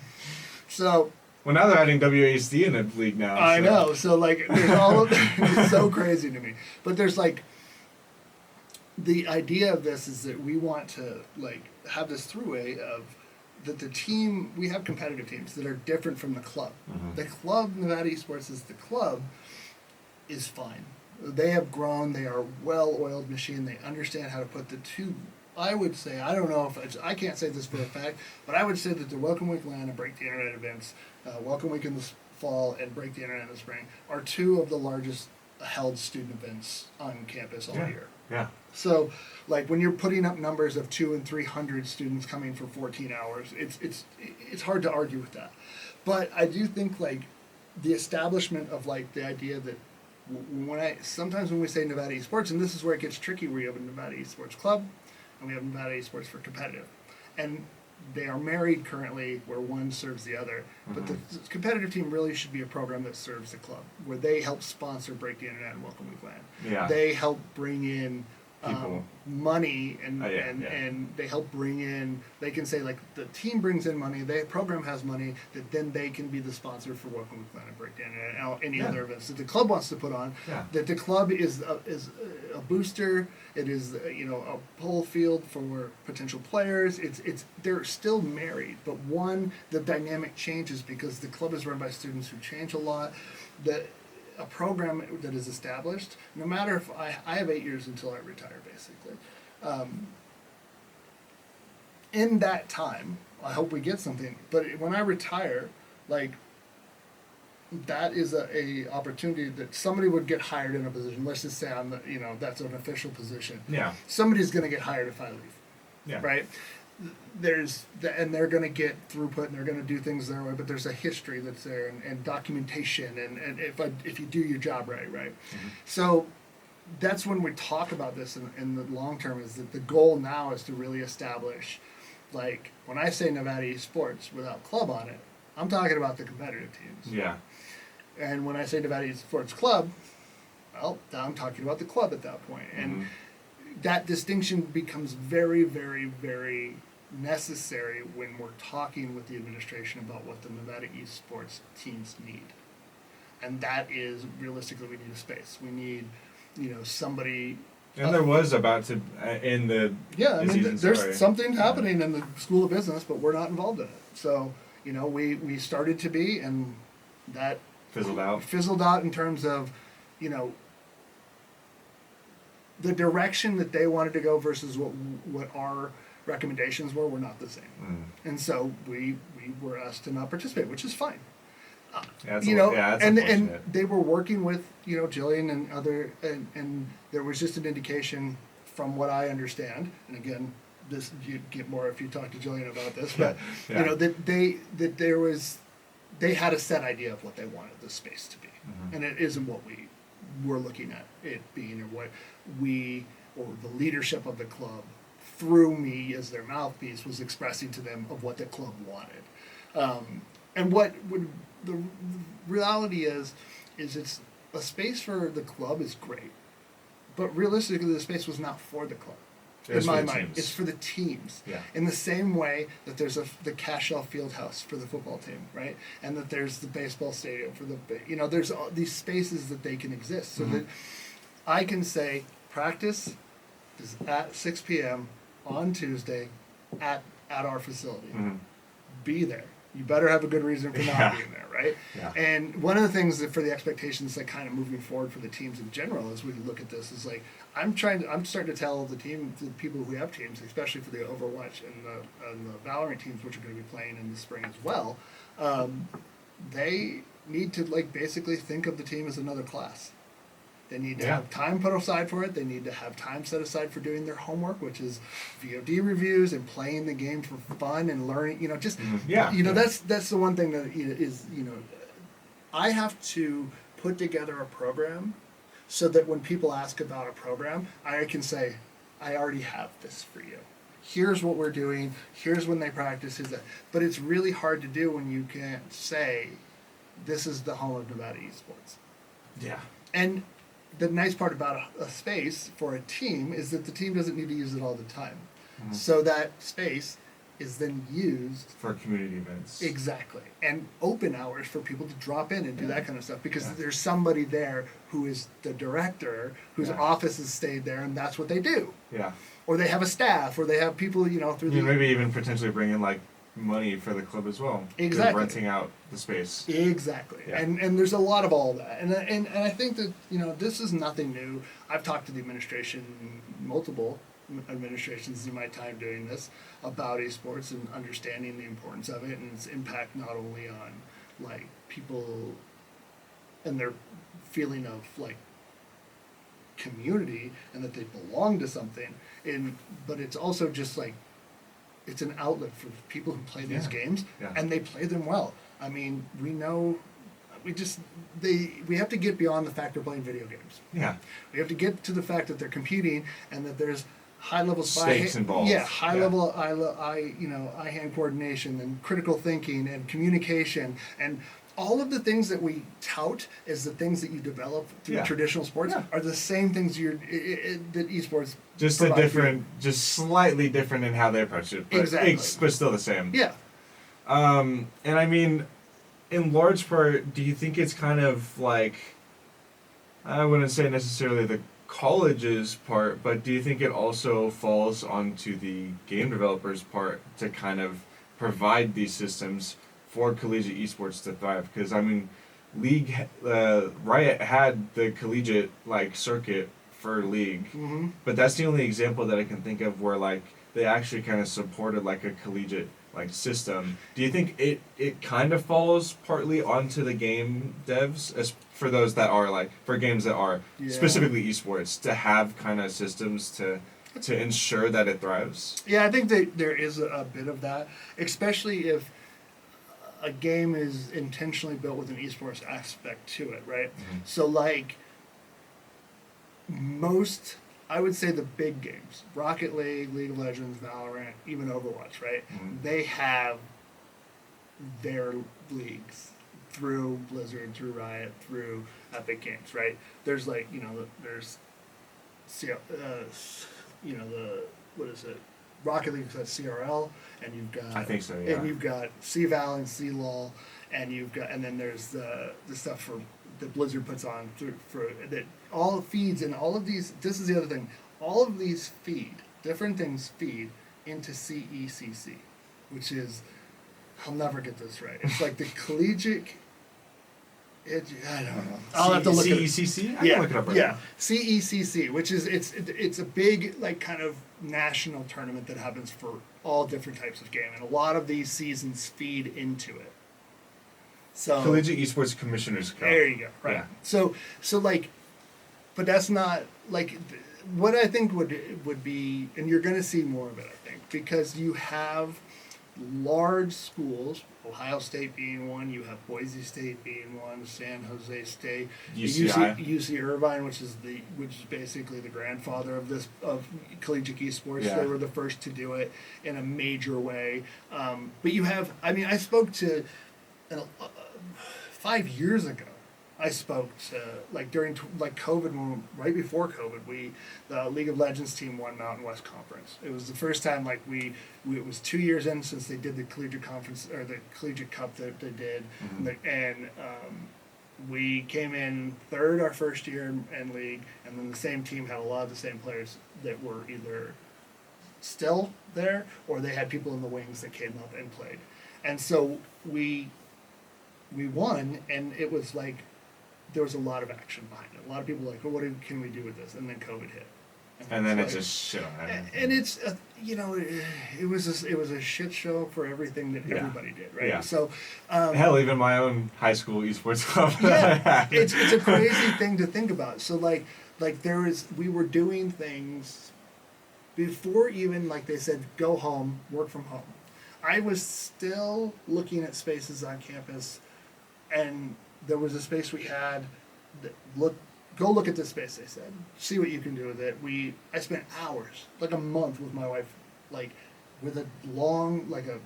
so. Well, now they're adding WASD in the league now. I know. So like, there's all of it's so crazy to me. But there's like. The idea of this is that we want to like have this throughway of that the team, we have competitive teams that are different from the club. The club, Nevada eSports is the club, is fine. They have grown. They are a well-oiled machine. They understand how to put the two. I would say, I don't know if I can't say this for a fact, but I would say that the Welcome Week LAN and Break the Internet events, Welcome Week in the fall and Break the Internet in the spring, are 2 of the largest held student events on campus all year. Yeah. So, like when you're putting up numbers of 200 and 300 students coming for 14 hours, it's hard to argue with that. But I do think like the establishment of like the idea that sometimes when we say Nevada eSports, and this is where it gets tricky, we have a Nevada eSports club, and we have Nevada eSports for competitive, and they are married currently where one serves the other. But the competitive team really should be a program that serves the club, where they help sponsor Break the Internet and Welcome Week LAN. Yeah. They help bring in people. Money and they help bring in, they can say like the team brings in money, the program has money, that then they can be the sponsor for Welcome Week LAN and Break the Internet and any other events that the club wants to put on. That the club is a booster, it is a pull field for potential players. It's they're still married, but the dynamic changes because the club is run by students who change a lot. A program that is established, no matter if I have 8 years until I retire, basically. In that time, I hope we get something. But when I retire, like that is a opportunity that somebody would get hired in a position. Let's just say that's an official position. Yeah. Somebody's going to get hired if I leave. Yeah. Right. And they're going to get throughput and they're going to do things their way, but there's a history that's there and documentation and if you do your job right. So that's when we talk about this in the long term, is that the goal now is to really establish, like when I say Nevada eSports without club on it, I'm talking about the competitive teams. Yeah. And when I say Nevada eSports Club, Well, now I'm talking about the club at that point. And Mhm. that distinction becomes very, very, very necessary when we're talking with the administration about what the Nevada eSports teams need. And that is, realistically, we need a space. We need, somebody. And there was about to in the Yeah, I the mean, season, there's sorry. something happening in the School of Business, but we're not involved in it. So, we started to be, and that fizzled out. in terms of, you know, the direction that they wanted to go versus what our recommendations were not the same. And so we were asked to not participate, which is fine. That's and unfortunate. they were working with Jillian and other, and there was just an indication from what I understand, and again, this you get more if you talk to Jillian about this, but Yeah. that there was, they had a set idea of what they wanted the space to be, and it isn't what we were looking at it being, or what we or the leadership of the club through me as their mouthpiece was expressing to them of what the club wanted. And what would the reality is it's a space for the club is great, but realistically the space was not for the club. It's In my for the mind, teams. it's for the teams. Yeah. In the same way that there's the Cashel Fieldhouse for the football team, right? And that there's the baseball stadium for the, there's all these spaces that they can exist, so that I can say practice is at 6 p.m. on Tuesday at our facility. Be there. You better have a good reason for not being there, right? Yeah. And one of the things that for the expectations that kind of moving forward for the teams in general as we look at this is like I'm starting to tell the people who have teams, especially for the Overwatch and the Valorant teams, which are going to be playing in the spring as well, they need to basically think of the team as another class. They need to have time put aside for it. They need to have time set aside for doing their homework, which is VOD reviews and playing the game for fun and learning. That's the one thing that is I have to put together a program so that when people ask about a program, I can say, I already have this for you. Here's what we're doing. Here's when they practice. But it's really hard to do when you can't say, this is the home of Nevada eSports. Yeah. And the nice part about a space for a team is that the team doesn't need to use it all the time. So that space is then used for community events. Exactly. And open hours for people to drop in and do that kind of stuff, because there's somebody there who is the director, whose office has stayed there, and that's what they do. Yeah. Or they have a staff, or they have people, through the... Maybe even potentially bring in, money for the club as well. Exactly. Renting out the space. Exactly. Yeah. And there's a lot of all that. And I think that, this is nothing new. I've talked to the administration, multiple administrations in my time doing this, about esports and understanding the importance of it and its impact not only on, people and their feeling of, community and that they belong to something, but it's also just, it's an outlet for people who play these games, and they play them well. I mean, we know, we have to get beyond the fact they're playing video games. Yeah. We have to get to the fact that they're competing and that there's high level stakes involved. Yeah, high level eye-hand coordination and critical thinking and communication and all of the things that we tout as the things that you develop through traditional sports are the same things that esports just slightly different in how they approach it, but exactly, but still the same. Yeah. And I mean, in large part, do you think it's kind of I wouldn't say necessarily the college's part, but do you think it also falls onto the game developers' part to kind of provide these systems for collegiate esports to thrive? Because I mean, Riot had the collegiate circuit for League, but that's the only example that I can think of where they actually kind of supported a collegiate system. Do you think it kind of falls partly onto the game devs, as for those that are for games that are specifically esports, to have kind of systems to ensure that it thrives? Yeah, I think there is a bit of that, especially if a game is intentionally built with an esports aspect to it, right? So most, I would say the big games, Rocket League, League of Legends, Valorant, even Overwatch, right? They have their leagues through Blizzard, through Riot, through Epic Games, right? There's like, there's, what is it? Rocket League's got CRL, and you've got, I think so, yeah. and you've got CVAL and CLOL, and then there's the stuff for that Blizzard puts on for that all feeds, and all of these. This is the other thing. All of these different things feed into CECC, which is, I'll never get this right. It's like the collegiate. I don't know. I'll have to look at it. CECC? I can look it up right now. CECC, which is it's a big like kind of national tournament that happens for all different types of game, and a lot of these seasons feed into it. So Collegiate Esports Commissioners Cup. there you go. Right. Yeah. So like, but that's not like what I think would be, and you're going to see more of it. I think because you have large schools, Ohio State being one, you have Boise State being one, San Jose State, UC Irvine, which is basically the grandfather of collegiate esports. Yeah. They were the first to do it in a major way. But you have, I spoke to 5 years ago. I spoke to during COVID, right before COVID, the League of Legends team won Mountain West Conference. It was the first time it was 2 years in since they did the collegiate conference or the collegiate cup that they did, and we came in third our first year in league, and then the same team had a lot of the same players that were either still there or they had people in the wings that came up and played, and so we won, and it was like. There was a lot of action behind it. A lot of people were like, well, can we do with this? And then COVID hit. And then it just shit on everything. And it's, it was a shit show for everything that everybody did, right? Yeah. So, hell, even my own high school esports club. yeah, it's a crazy thing to think about. So we were doing things before even they said go home, work from home. I was still looking at spaces on campus, and there was a space we had that go look at this space, they said. See what you can do with it. I spent hours, a month with my wife, with a long, a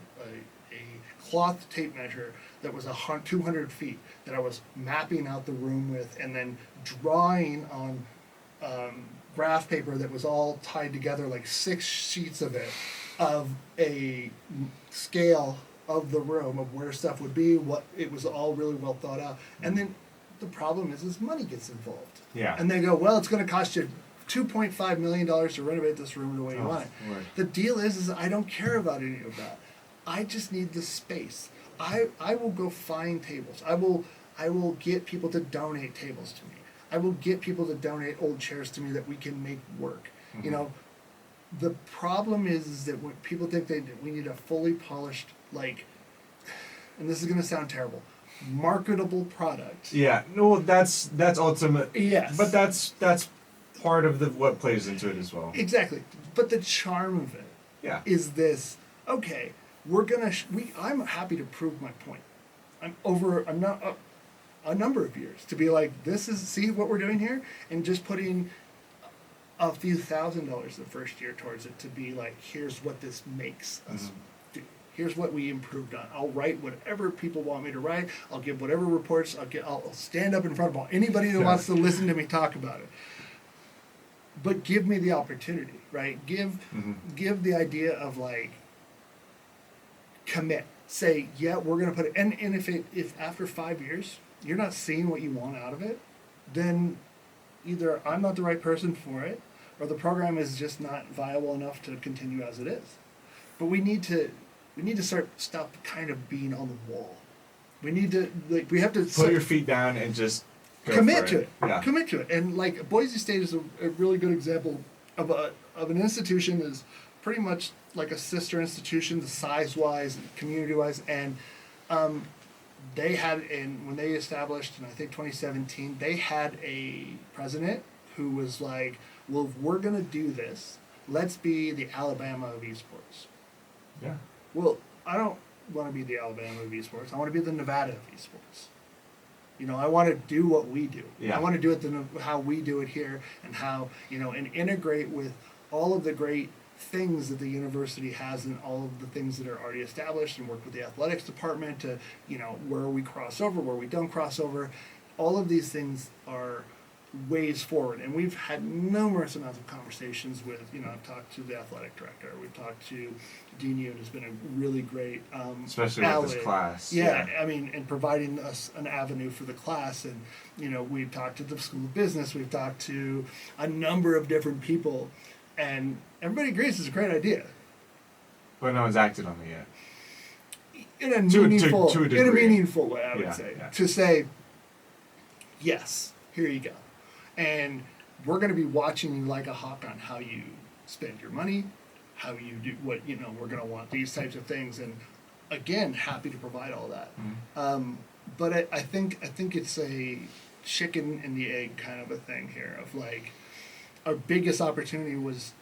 cloth tape measure that was 200 feet that I was mapping out the room with, and then drawing on graph paper that was all tied together, 6 sheets of it, of a scale of the room of where stuff would be, what it was all really well thought out. And then the problem is money gets involved. Yeah. And they go, well, it's going to cost you $2.5 million to renovate this room the way you want it. Lord. The deal is I don't care about any of that. I just need the space. I will go find tables. I will get people to donate tables to me. I will get people to donate old chairs to me that we can make work. Mm-hmm. The problem is that when people think we need a fully polished, and this is going to sound terrible, marketable product. Yeah, no, that's ultimate. Yes. But that's part of what plays into it as well. Exactly. But the charm of it is this, okay, I'm happy to prove my point. I'm not a number of years to be see what we're doing here, and just putting a few $1,000s the first year towards it to be here's what this makes us do. Here's what we improved on. I'll write whatever people want me to write. I'll give whatever reports. I'll stand up in front of anybody that wants to listen to me talk about it. But give me the opportunity, right? Give the idea of commit. Say, yeah, we're going to put it. And if after 5 years you're not seeing what you want out of it, then either I'm not the right person for it, or the program is just not viable enough to continue as it is. But we need to stop kind of being on the wall. We need to we have to put your feet down and just commit to it. Yeah. Commit to it. And Boise State is a really good example of an institution that is pretty much like a sister institution, size-wise and community-wise, and they had, when they established in I think 2017, they had a president who was like, well, if we're going to do this, let's be the Alabama of esports. Yeah. Well, I don't want to be the Alabama of esports. I want to be the Nevada of esports. I want to do what we do. Yeah. I want to do it how we do it here, and how, and integrate with all of the great things that the university has and all of the things that are already established, and work with the athletics department to, where we cross over, where we don't cross over. All of these things are ways forward, and we've had numerous amounts of conversations with, I've talked to the athletic director, we've talked to Dean Yoon, has been a really great especially ally. with this class. Yeah, I mean, and providing us an avenue for the class, and we've talked to the School of Business, we've talked to a number of different people, and everybody agrees it's a great idea. But no one's acted on it yet. In a To a meaningful degree. way, I would say. Yeah. To say, yes, here you go. And we're going to be watching you like a hawk on how you spend your money, how you do what, we're going to want these types of things. And again, happy to provide all that. Mm-hmm. But I think it's a chicken and the egg kind of a thing here of like, our biggest opportunity was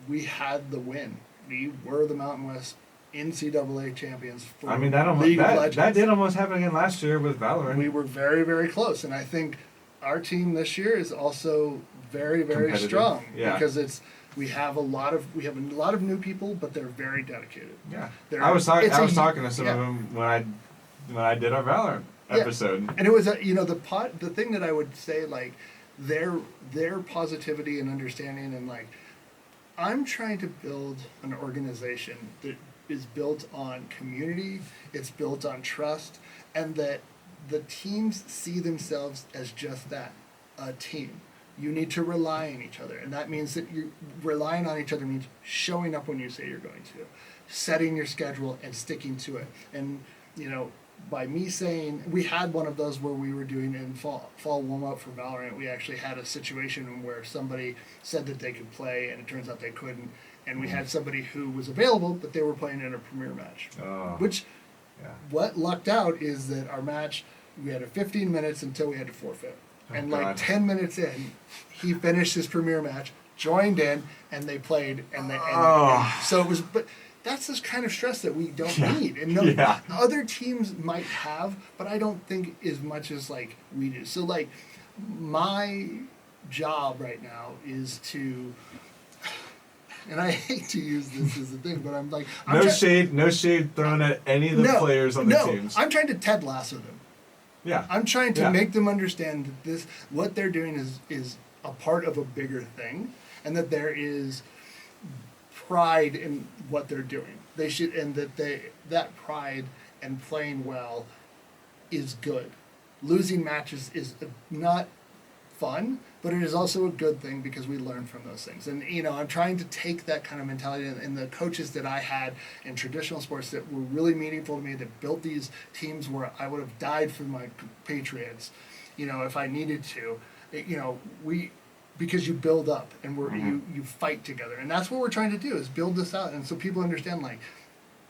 we had the win. We were the Mountain West NCAA champions for League of Legends. That did almost happen again last year with Valorant. We were very, very close, and I think our team this year is also very, very strong because we have a lot of new people, but they're very dedicated. Yeah, I was talking to some of them when I did our Valorant episode, and it was the thing that I would say, like, their positivity and understanding, and like, I'm trying to build an organization that is built on community, it's built on trust, and that the teams see themselves as just that, a team. You need to rely on each other, and that means that you relying on each other means showing up when you say you're going to, setting your schedule and sticking to it. And by me saying, we had one of those where we were doing in fall warm up for Valorant. We actually had a situation where somebody said that they could play, and it turns out they couldn't. And we had somebody who was available, but they were playing in a premier match. What lucked out is that our match, we had 15 minutes until we had to forfeit. And like 10 minutes in, he finished his premier match, joined in, and they played. And so it was, but that's this kind of stress that we don't need. And other teams might have, but I don't think as much as like we do. So like, my job right now is to, and I hate to use this as a thing, but I'm like, no shade thrown at any of the players on the teams. I'm trying to Ted Lasso them. Yeah. I'm trying to make them understand that what they're doing is a part of a bigger thing, and that there is pride in what they're doing. They should, and that pride and playing well is good. Losing matches is not fun, but it is also a good thing because we learn from those things. And I'm trying to take that kind of mentality, and the coaches that I had in traditional sports that were really meaningful to me, that built these teams where I would have died for my Patriots, if I needed to, because you build up and you fight together, and that's what we're trying to do, is build this out, and so people understand, like,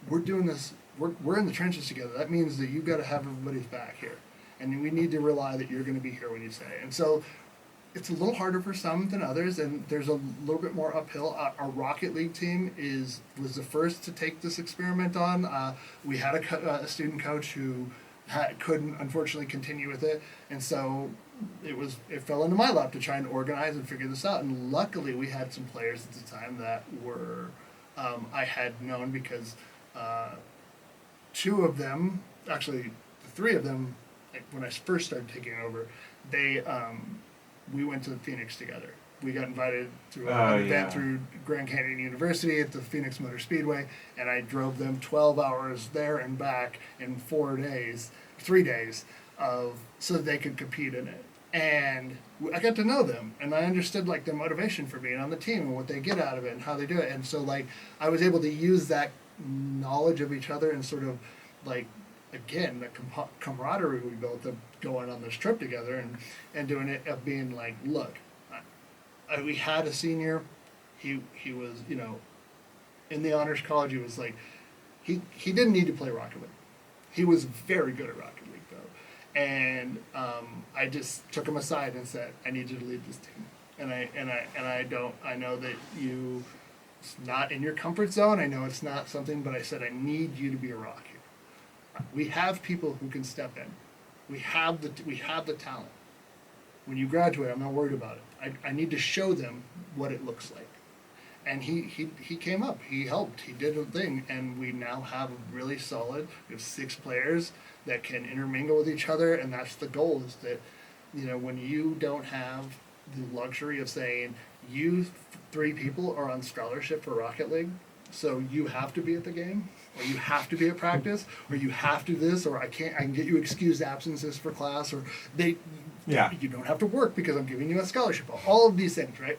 we're doing this, we're in the trenches together. That means that you've got to have everybody's back here, and we need to rely that you're going to be here when you say. And so it's a little harder for some than others, and there's a little bit more uphill. Our Rocket League team was the first to take this experiment on. We had a student coach who couldn't, unfortunately, continue with it, and so it fell into my lap to try and organize and figure this out. And luckily, we had some players at the time that were I had known, because two of them, actually the three of them, when I first started taking over, we went to Phoenix together. We got invited to an event through Grand Canyon University at the Phoenix Motor Speedway, and I drove them 12 hours there and back in 3 days, so that they could compete in it. And I got to know them, and I understood like their motivation for being on the team and what they get out of it and how they do it. And so like I was able to use that knowledge of each other and sort of like, again, the camaraderie we built of going on this trip together and doing it, of being like, look, we had a senior, he was, in the honors college, he was like, he didn't need to play Rocket League. He was very good at Rocket League though. And I just took him aside and said, I need you to lead this team. And I know that it's not in your comfort zone. I know it's not something, but I said, I need you to be a rock here. We have people who can step in. We have the talent. When you graduate, I'm not worried about it. I need to show them what it looks like. and he came up, he helped, he did a thing, and we now have really solid. We have 6 players that can intermingle with each other, and that's the goal. Is that, when you don't have the luxury of saying you 3 people are on scholarship for Rocket League, so you have to be at the game, or you have to be at practice, or you have to this, or I can get you excused absences for class, or you don't have to work because I'm giving you a scholarship. All of these things, right?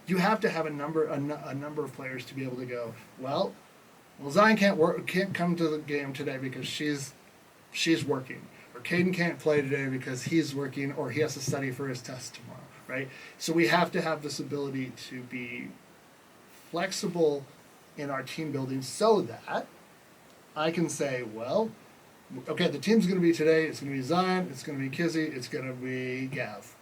You have to have a number of players to be able to go, well, Zion can't come to the game today because she's working, or Caden can't play today because he's working, or he has to study for his test tomorrow, right? So we have to have this ability to be flexible in our team building so that I can say, well, okay, the team's going to be today, it's going to be Zion, it's going to be Kizzy, it's going to be Gav.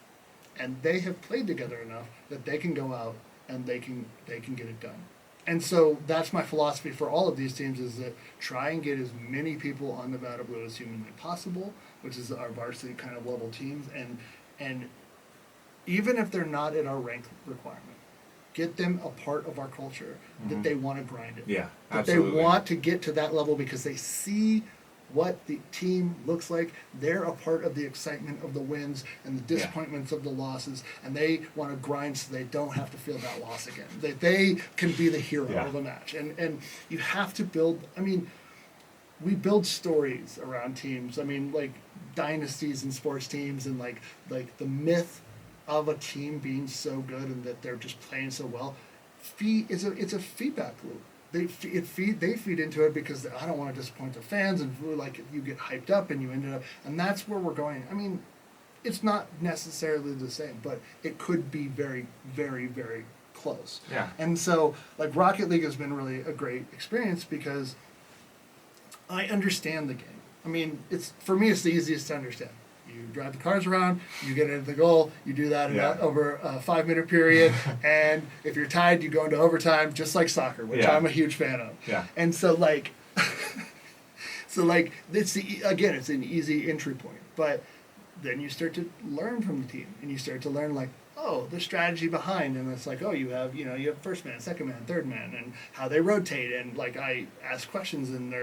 And they have played together enough that they can go out and they can get it done. And so that's my philosophy for all of these teams, is that try and get as many people on Nevada Blue as humanly possible, which is our varsity kind of level teams. And even if they're not at our rank requirement, get them a part of our culture, that they want to grind it. Yeah, that absolutely. They want to get to that level because they see what the team looks like. They're a part of the excitement of the wins and the disappointments of the losses, and they want to grind so they don't have to feel that loss again. They can be the hero of a match. And you have to build, we build stories around teams. Like dynasties and sports teams, and like the myth of a team being so good and that they're just playing so well. It's a feedback loop. They feed into it because I don't want to disappoint the fans, and like you get hyped up and you ended up, and that's where we're going. It's not necessarily the same, but it could be very, very, very close. Yeah. And so, like, Rocket League has been really a great experience because I understand the game. For me, it's the easiest to understand. You drive the cars around, you get into the goal, you do that over a 5-minute period, and if you're tied, you go into overtime, just like soccer, which I'm a huge fan of. Yeah. And so, it's an easy entry point. But then you start to learn from the team, and you start to learn, the strategy behind, and it's like, you have first man, second man, third man, and how they rotate, and I ask questions, and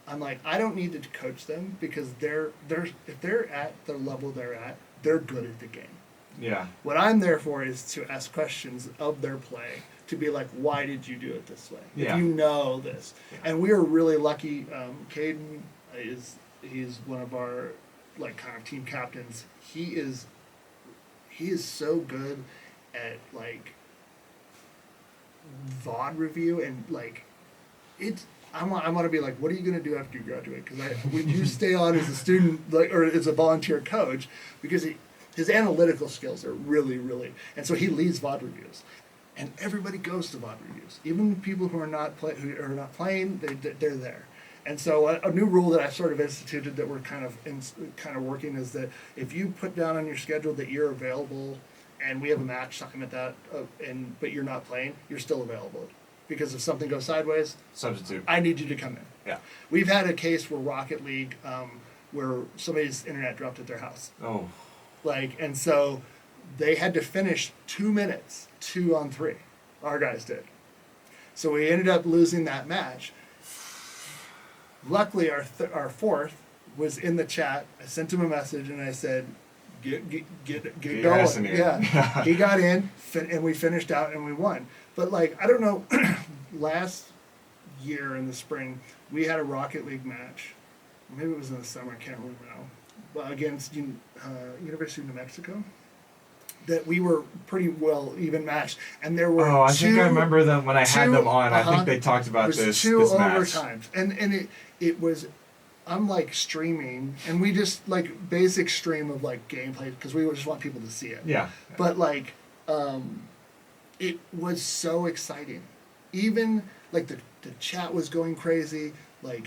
I'm like, I don't need to coach them because if they're at the level they're at, they're good at the game. Yeah. What I'm there for is to ask questions of their play, to be like, why did you do it this way? Yeah. If you know this. Yeah. And we are really lucky. Caden he's one of our kind of team captains. He is so good at VOD review, and it's. I want to be like, what are you going to do after you graduate? Because would you stay on as a student, or as a volunteer coach? Because his analytical skills are really, really, and so he leads VOD reviews, and everybody goes to VOD reviews, even people who are not playing. They're there, and so a new rule that I've sort of instituted that we're kind of working is that if you put down on your schedule that you're available, and we have a match time at that, but you're not playing, you're still available. Because if something goes sideways, substitute. I need you to come in. Yeah. We've had a case where Rocket League, where somebody's internet dropped at their house. Oh. And so they had to finish 2 minutes, 2-on-3. Our guys did. So we ended up losing that match. Luckily, our fourth was in the chat. I sent him a message and I said, get going. Yeah. He got in, and we finished out and we won. But I don't know, last year in the spring, we had a Rocket League match. Maybe it was in the summer, I can't remember now. But against University of New Mexico. That we were pretty well even matched. And there were I think I remember them when I had them on. I think they talked about this two match. overtimes. And it was, I'm streaming, and we just basic stream of gameplay because we just want people to see it. Yeah. But it was so exciting. Even the chat was going crazy. I'm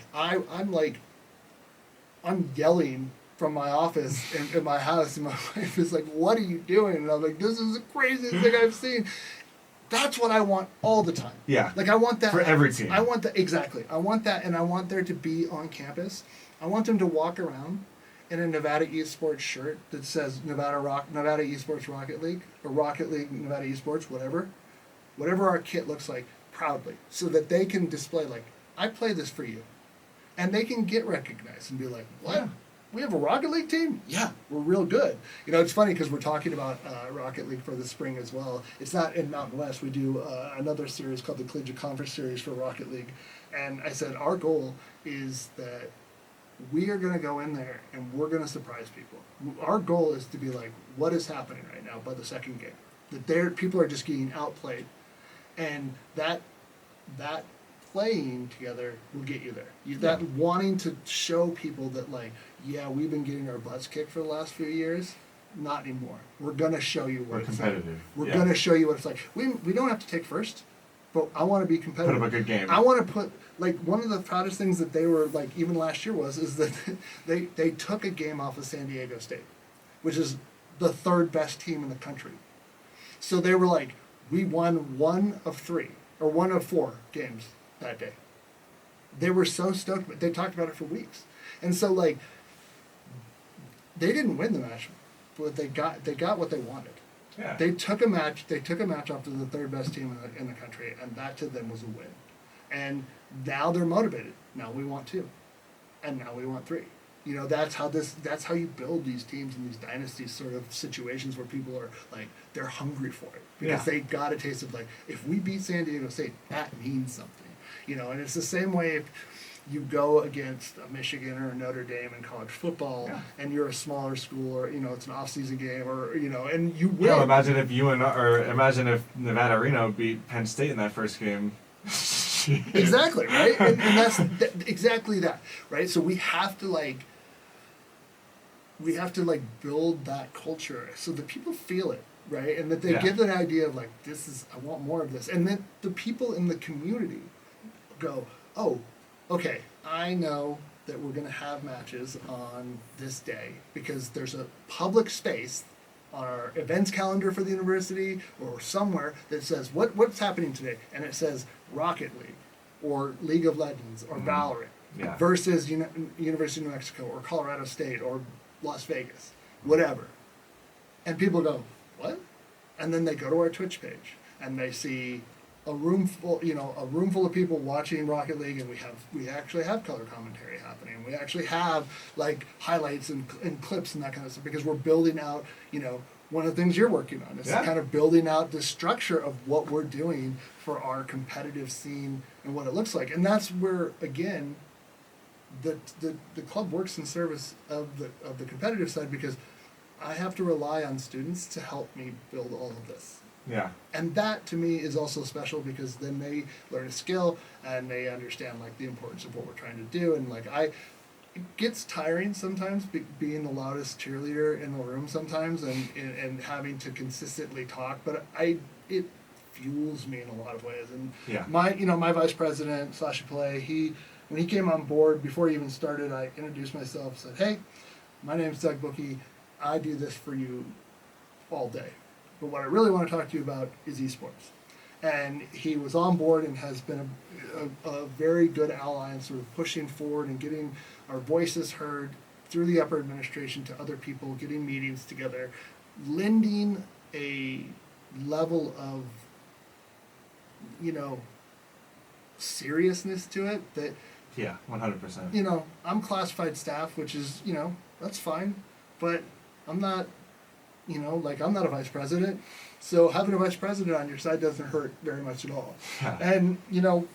yelling from my office in my house, and my wife is like, "What are you doing?" And I'm like, "This is the craziest thing I've seen." That's what I want all the time. Yeah. I want that for every team. I want that exactly. I want that, and I want there to be on campus. I want them to walk around in a Nevada eSports shirt that says Nevada eSports Rocket League, or Rocket League Nevada eSports, whatever. whatever our kit looks like proudly, so that they can display like, I play this for you, and they can get recognized and be like, what? Yeah. We have a Rocket League team? Yeah, we're real good. You know, it's funny because we're talking about Rocket League for the spring as well. It's not in Mountain West. We do another series called the Collegiate Conference Series for Rocket League. And I said, our goal is that we are going to go in there and we're going to surprise people. Our goal is to be like, what is happening right now by the second game? That people are just getting outplayed. And that playing together will get you there. That wanting to show people that, like, yeah, we've been getting our butts kicked for the last few years. Not anymore. We're gonna show you what We're it's competitive. like. We're gonna show you what it's like. We don't have to take first, but I want to be competitive. Put up a good game. I want to put, like, one of the proudest things that they were like even last year is that they took a game off of San Diego State, which is the third best team in the country. So they were like, we won 1 of 3 or 1 of 4 games that day. They were so stoked, but they talked about it for weeks. And so, like, they didn't win the match, but they got what they wanted. Yeah. They took a match off to the third best team in the country, and that to them was a win. And now they're motivated. Now we want 2, and now we want 3. You know, that's how you build these teams and these dynasties, sort of situations where people are like, they're hungry for it because they got a taste of, like, if we beat San Diego State, that means something. You know, and it's the same way if you go against a Michigan or a Notre Dame in college football, and you're a smaller school, or, you know, it's an off-season game, or, you know, and you win. Yeah, imagine if Nevada Reno beat Penn State in that first game. Exactly, right? And that's exactly that, right? So we have to build that culture so that people feel it, right? And that they get an idea of, like, I want more of this. And then the people in the community go, oh, okay, I know that we're going to have matches on this day because there's a public space on our events calendar for the university or somewhere that says, what's happening today? And it says Rocket League or League of Legends or Valorant versus University of New Mexico or Colorado State or Las Vegas, whatever. And people go, what? And then they go to our Twitch page and they see a room full of people watching Rocket League, and we actually have color commentary happening. We actually have, like, highlights and clips and that kind of stuff, because we're building out, you know, one of the things you're working on is kind of building out the structure of what we're doing for our competitive scene and what it looks like. And that's where, again, the club works in service of the competitive side, because I have to rely on students to help me build all of this. Yeah. And that, to me, is also special, because then they learn a skill and they understand, like, the importance of what we're trying to do. And, like, it gets tiring sometimes being the loudest cheerleader in the room sometimes, and having to consistently talk, but it fuels me in a lot of ways. And my vice president, Sasha Pillay, when he came on board, before he even started, I introduced myself, said, hey, my name's Doug Bookey. I do this for you all day. But what I really want to talk to you about is eSports. And he was on board and has been a very good ally in sort of pushing forward and getting our voices heard through the upper administration to other people, getting meetings together, lending a level of, you know, seriousness to it that... Yeah, 100%. You know, I'm classified staff, which is, you know, that's fine. But I'm not... You know, like, I'm not a vice president, so having a vice president on your side doesn't hurt very much at all. Yeah. And, you know,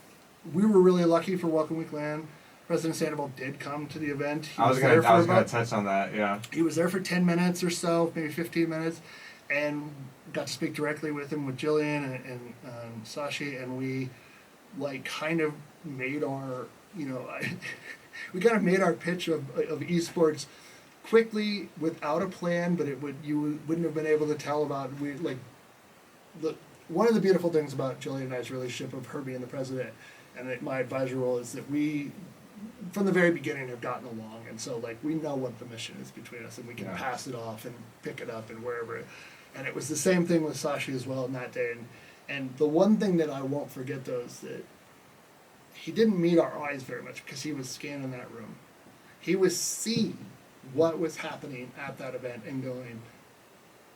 we were really lucky for Welcome Week Land. President Sandoval did come to the event. I was going to touch on that, yeah. He was there for 10 minutes or so, maybe 15 minutes, and got to speak directly with him, with Jillian and Sashi, and we, like, kind of made our, you know, we kind of made our pitch of eSports quickly, without a plan, but you wouldn't have been able to tell about. One of the beautiful things about Jillian and I's relationship, of her being the president and my advisor role, is that we, from the very beginning, have gotten along, and so, like, we know what the mission is between us, and we can pass it off and pick it up and wherever. And it was the same thing with Sashi as well in that day. And the one thing that I won't forget, though, is that he didn't meet our eyes very much, because he was scanning that room. He was seeing what was happening at that event and going,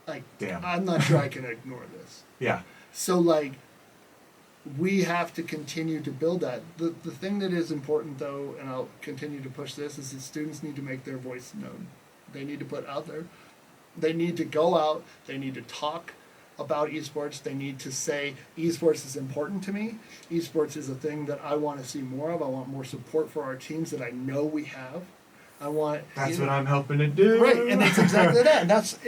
like, damn, I'm not sure I can ignore this. Yeah. So, like, we have to continue to build that. The thing that is important, though, and I'll continue to push this, is that students need to make their voice known. They need to put out there. They need to go out. They need to talk about esports. They need to say, esports is important to me. Esports is a thing that I want to see more of. I want more support for our teams that I know we have. I want. That's what I'm helping to do. Right, and it's exactly that. And that's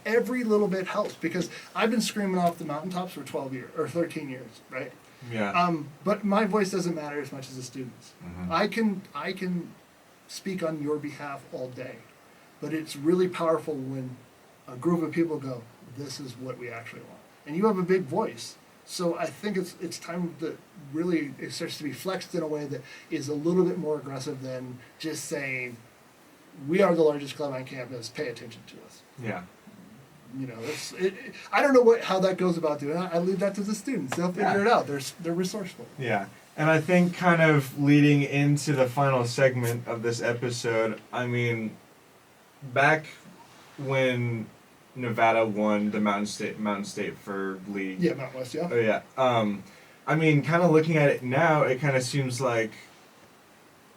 every little bit helps, because I've been screaming off the mountaintops for 12 years or 13 years, right? Yeah. But my voice doesn't matter as much as the students. Mhm. I can speak on your behalf all day, but it's really powerful when a group of people go, "This is what we actually want," and you have a big voice. So I think it's time that really it starts to be flexed in a way that is a little bit more aggressive than just saying, "We are the largest club on campus. Pay attention to us." Yeah. You know, I don't know how that goes about doing it. I leave that to the students. They'll figure it out. They're resourceful. Yeah. And I think kind of leading into the final segment of this episode, I mean, back when Nevada won the Mountain State for league. Yeah, Mountain West, yeah. Oh yeah. I mean, kind of looking at it now, it kind of seems like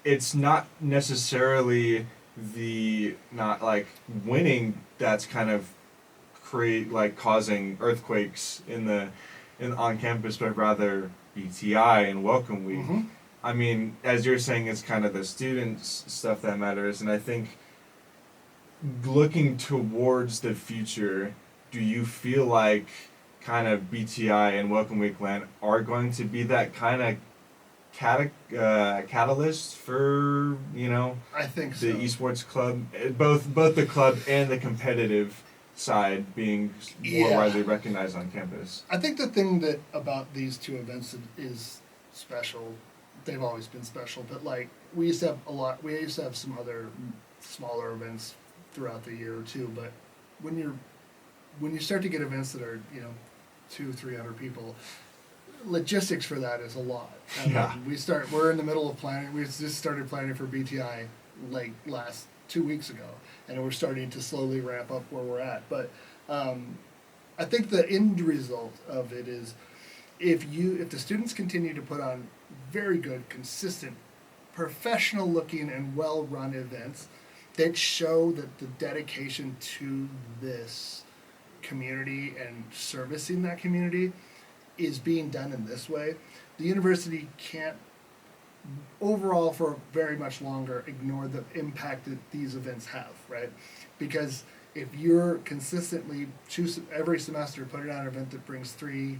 it's not necessarily the not like winning that's kind of causing earthquakes in on campus, but rather BTI and Welcome Week. Mm-hmm. I mean, as you're saying, it's kind of the students stuff that matters, and I think looking towards the future, do you feel like kind of BTI and Welcome Week Land are going to be that kind of catalyst for, I think the so. esports club, both the club and the competitive side being more Yeah. widely recognized on campus? I think the thing that about these two events that is special, they've always been special, but like we used to have some other smaller events throughout the year or two, but when you start to get events that are 200-300 people, logistics for that is a lot. And Yeah. we're in the middle of planning. We just started planning for BTI like last 2 weeks ago, and we're starting to slowly ramp up where we're at. But I think the end result of it is if the students continue to put on very good, consistent, professional looking and well run events that show that the dedication to this community and servicing that community is being done in this way, the university can't overall for very much longer ignore the impact that these events have, right? Because if you're consistently every semester putting on an event that brings 3,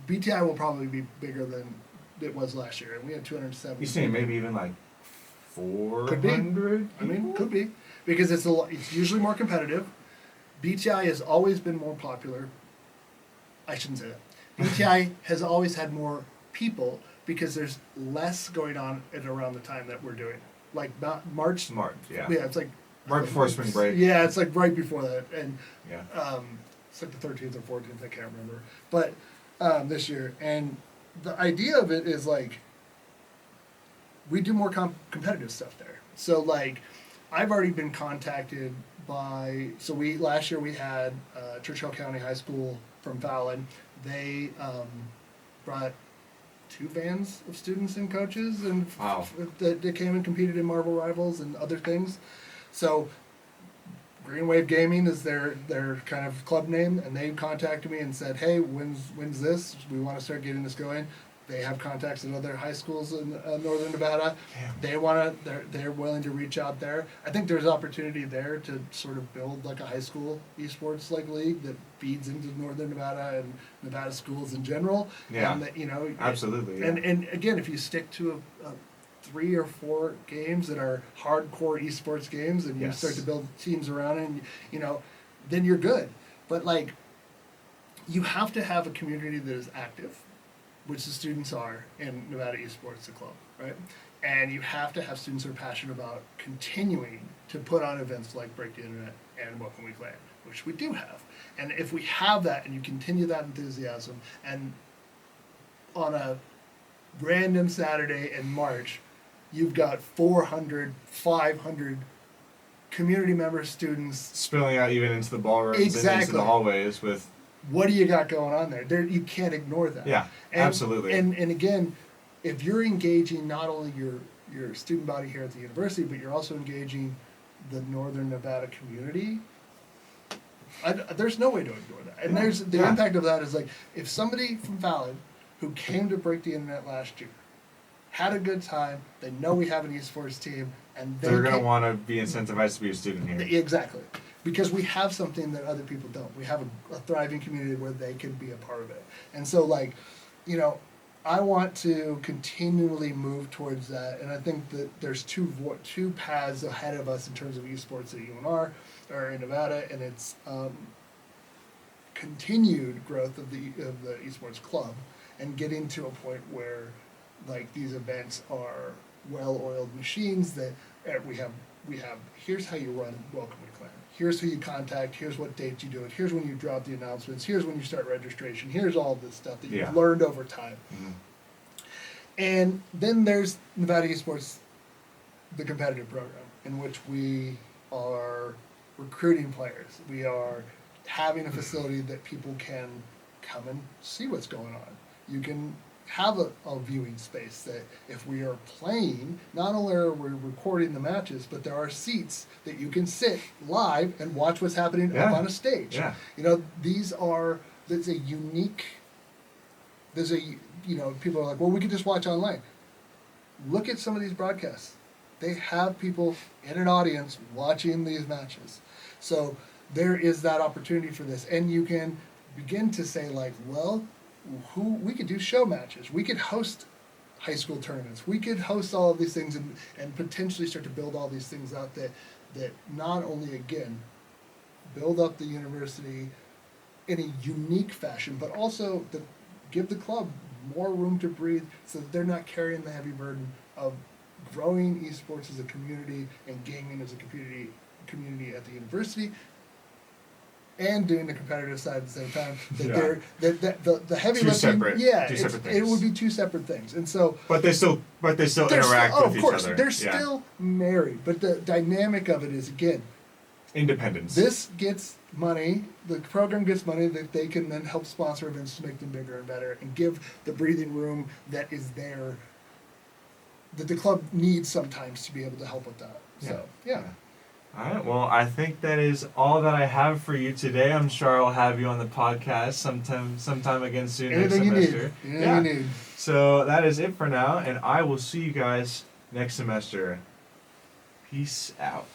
BTI will probably be bigger than it was last year, and we had 270. You saying maybe even like 400? Could be. I mean, could be, because it's usually more competitive. BTI has always been more popular. I shouldn't say that. BTI has always had more people because there's less going on at around the time that we're doing it. Like March. Yeah. Yeah, it's like Right before spring break. Yeah, it's like right before that, and Yeah. it's like the 13th or 14th. I can't remember, but this year, and the idea of it is like we do more competitive stuff there. So like, I've already been contacted by. So last year we had Churchill County High School from Fallon. They brought 2 vans of students and coaches, and Wow. that came and competed in Marble Rivals and other things. So Green Wave Gaming is their kind of club name, and they contacted me and said, "Hey, when's this? We want to start getting this going." They have contacts in other high schools in northern Nevada. Damn. They're willing to reach out there. I think there's opportunity there to sort of build like a high school esports league that feeds into northern Nevada and Nevada schools in general. Yeah. And that, Absolutely. Yeah. And again, if you stick to a 3 or 4 games that are hardcore esports games, and you Yes. start to build teams around it, and then you're good. But like, you have to have a community that is active, which the students are in Nevada Esports, the club, right? And you have to have students who are passionate about continuing to put on events like Break the Internet and Welcome Week Land, which we do have. And if we have that and you continue that enthusiasm, and on a random Saturday in March, you've got 400, 500 community members, students. Spilling out even into the ballrooms and into Exactly. the hallways with what do you got going on there? You can't ignore that. Yeah, absolutely. And again, if you're engaging not only your student body here at the university, but you're also engaging the Northern Nevada community, there's no way to ignore that. And there's the impact of that is like, if somebody from Valid who came to Break the Internet last year had a good time, they know we have an esports team, and they're going to want to be incentivized to be a student here. Exactly. Because we have something that other people don't. We have a thriving community where they can be a part of it. And so, like, you know, I want to continually move towards that, and I think that there's two paths ahead of us in terms of esports at UNR or in Nevada, and it's continued growth of the esports club and getting to a point where like these events are well-oiled machines that we have. Here's how you run Welcome to Clan. Here's who you contact. Here's what dates you do it. Here's when you drop the announcements. Here's when you start registration. Here's all this stuff that you've learned over time. Mm-hmm. And then there's Nevada Esports, the competitive program, in which we are recruiting players. We are having a facility that people can come and see what's going on. You can have a viewing space that if we are playing, not only are we recording the matches, but there are seats that you can sit live and watch what's happening up on a stage. Yeah. You know, there's a, you know, people are like, well, we could just watch online. Look at some of these broadcasts. They have people in an audience watching these matches. So there is that opportunity for this. And you can begin to say like, well, we could do show matches. We could host high school tournaments. We could host all of these things and potentially start to build all these things out that not only, again, build up the university in a unique fashion, but also give the club more room to breathe so that they're not carrying the heavy burden of growing esports as a community and gaming as a community at the university, and doing the competitive side at the same time. The heavy lifting, it would be two separate things. And so, but they still interact with each other. They're still married, but the dynamic of it is, again, independence. This gets money. The program gets money that they can then help sponsor events to make them bigger and better, and give the breathing room that is there, that the club needs sometimes to be able to help with that. So, yeah. All right. Well, I think that is all that I have for you today. I'm sure I'll have you on the podcast sometime again soon. Anything next semester. You need. Anything you need. So that is it for now, and I will see you guys next semester. Peace out.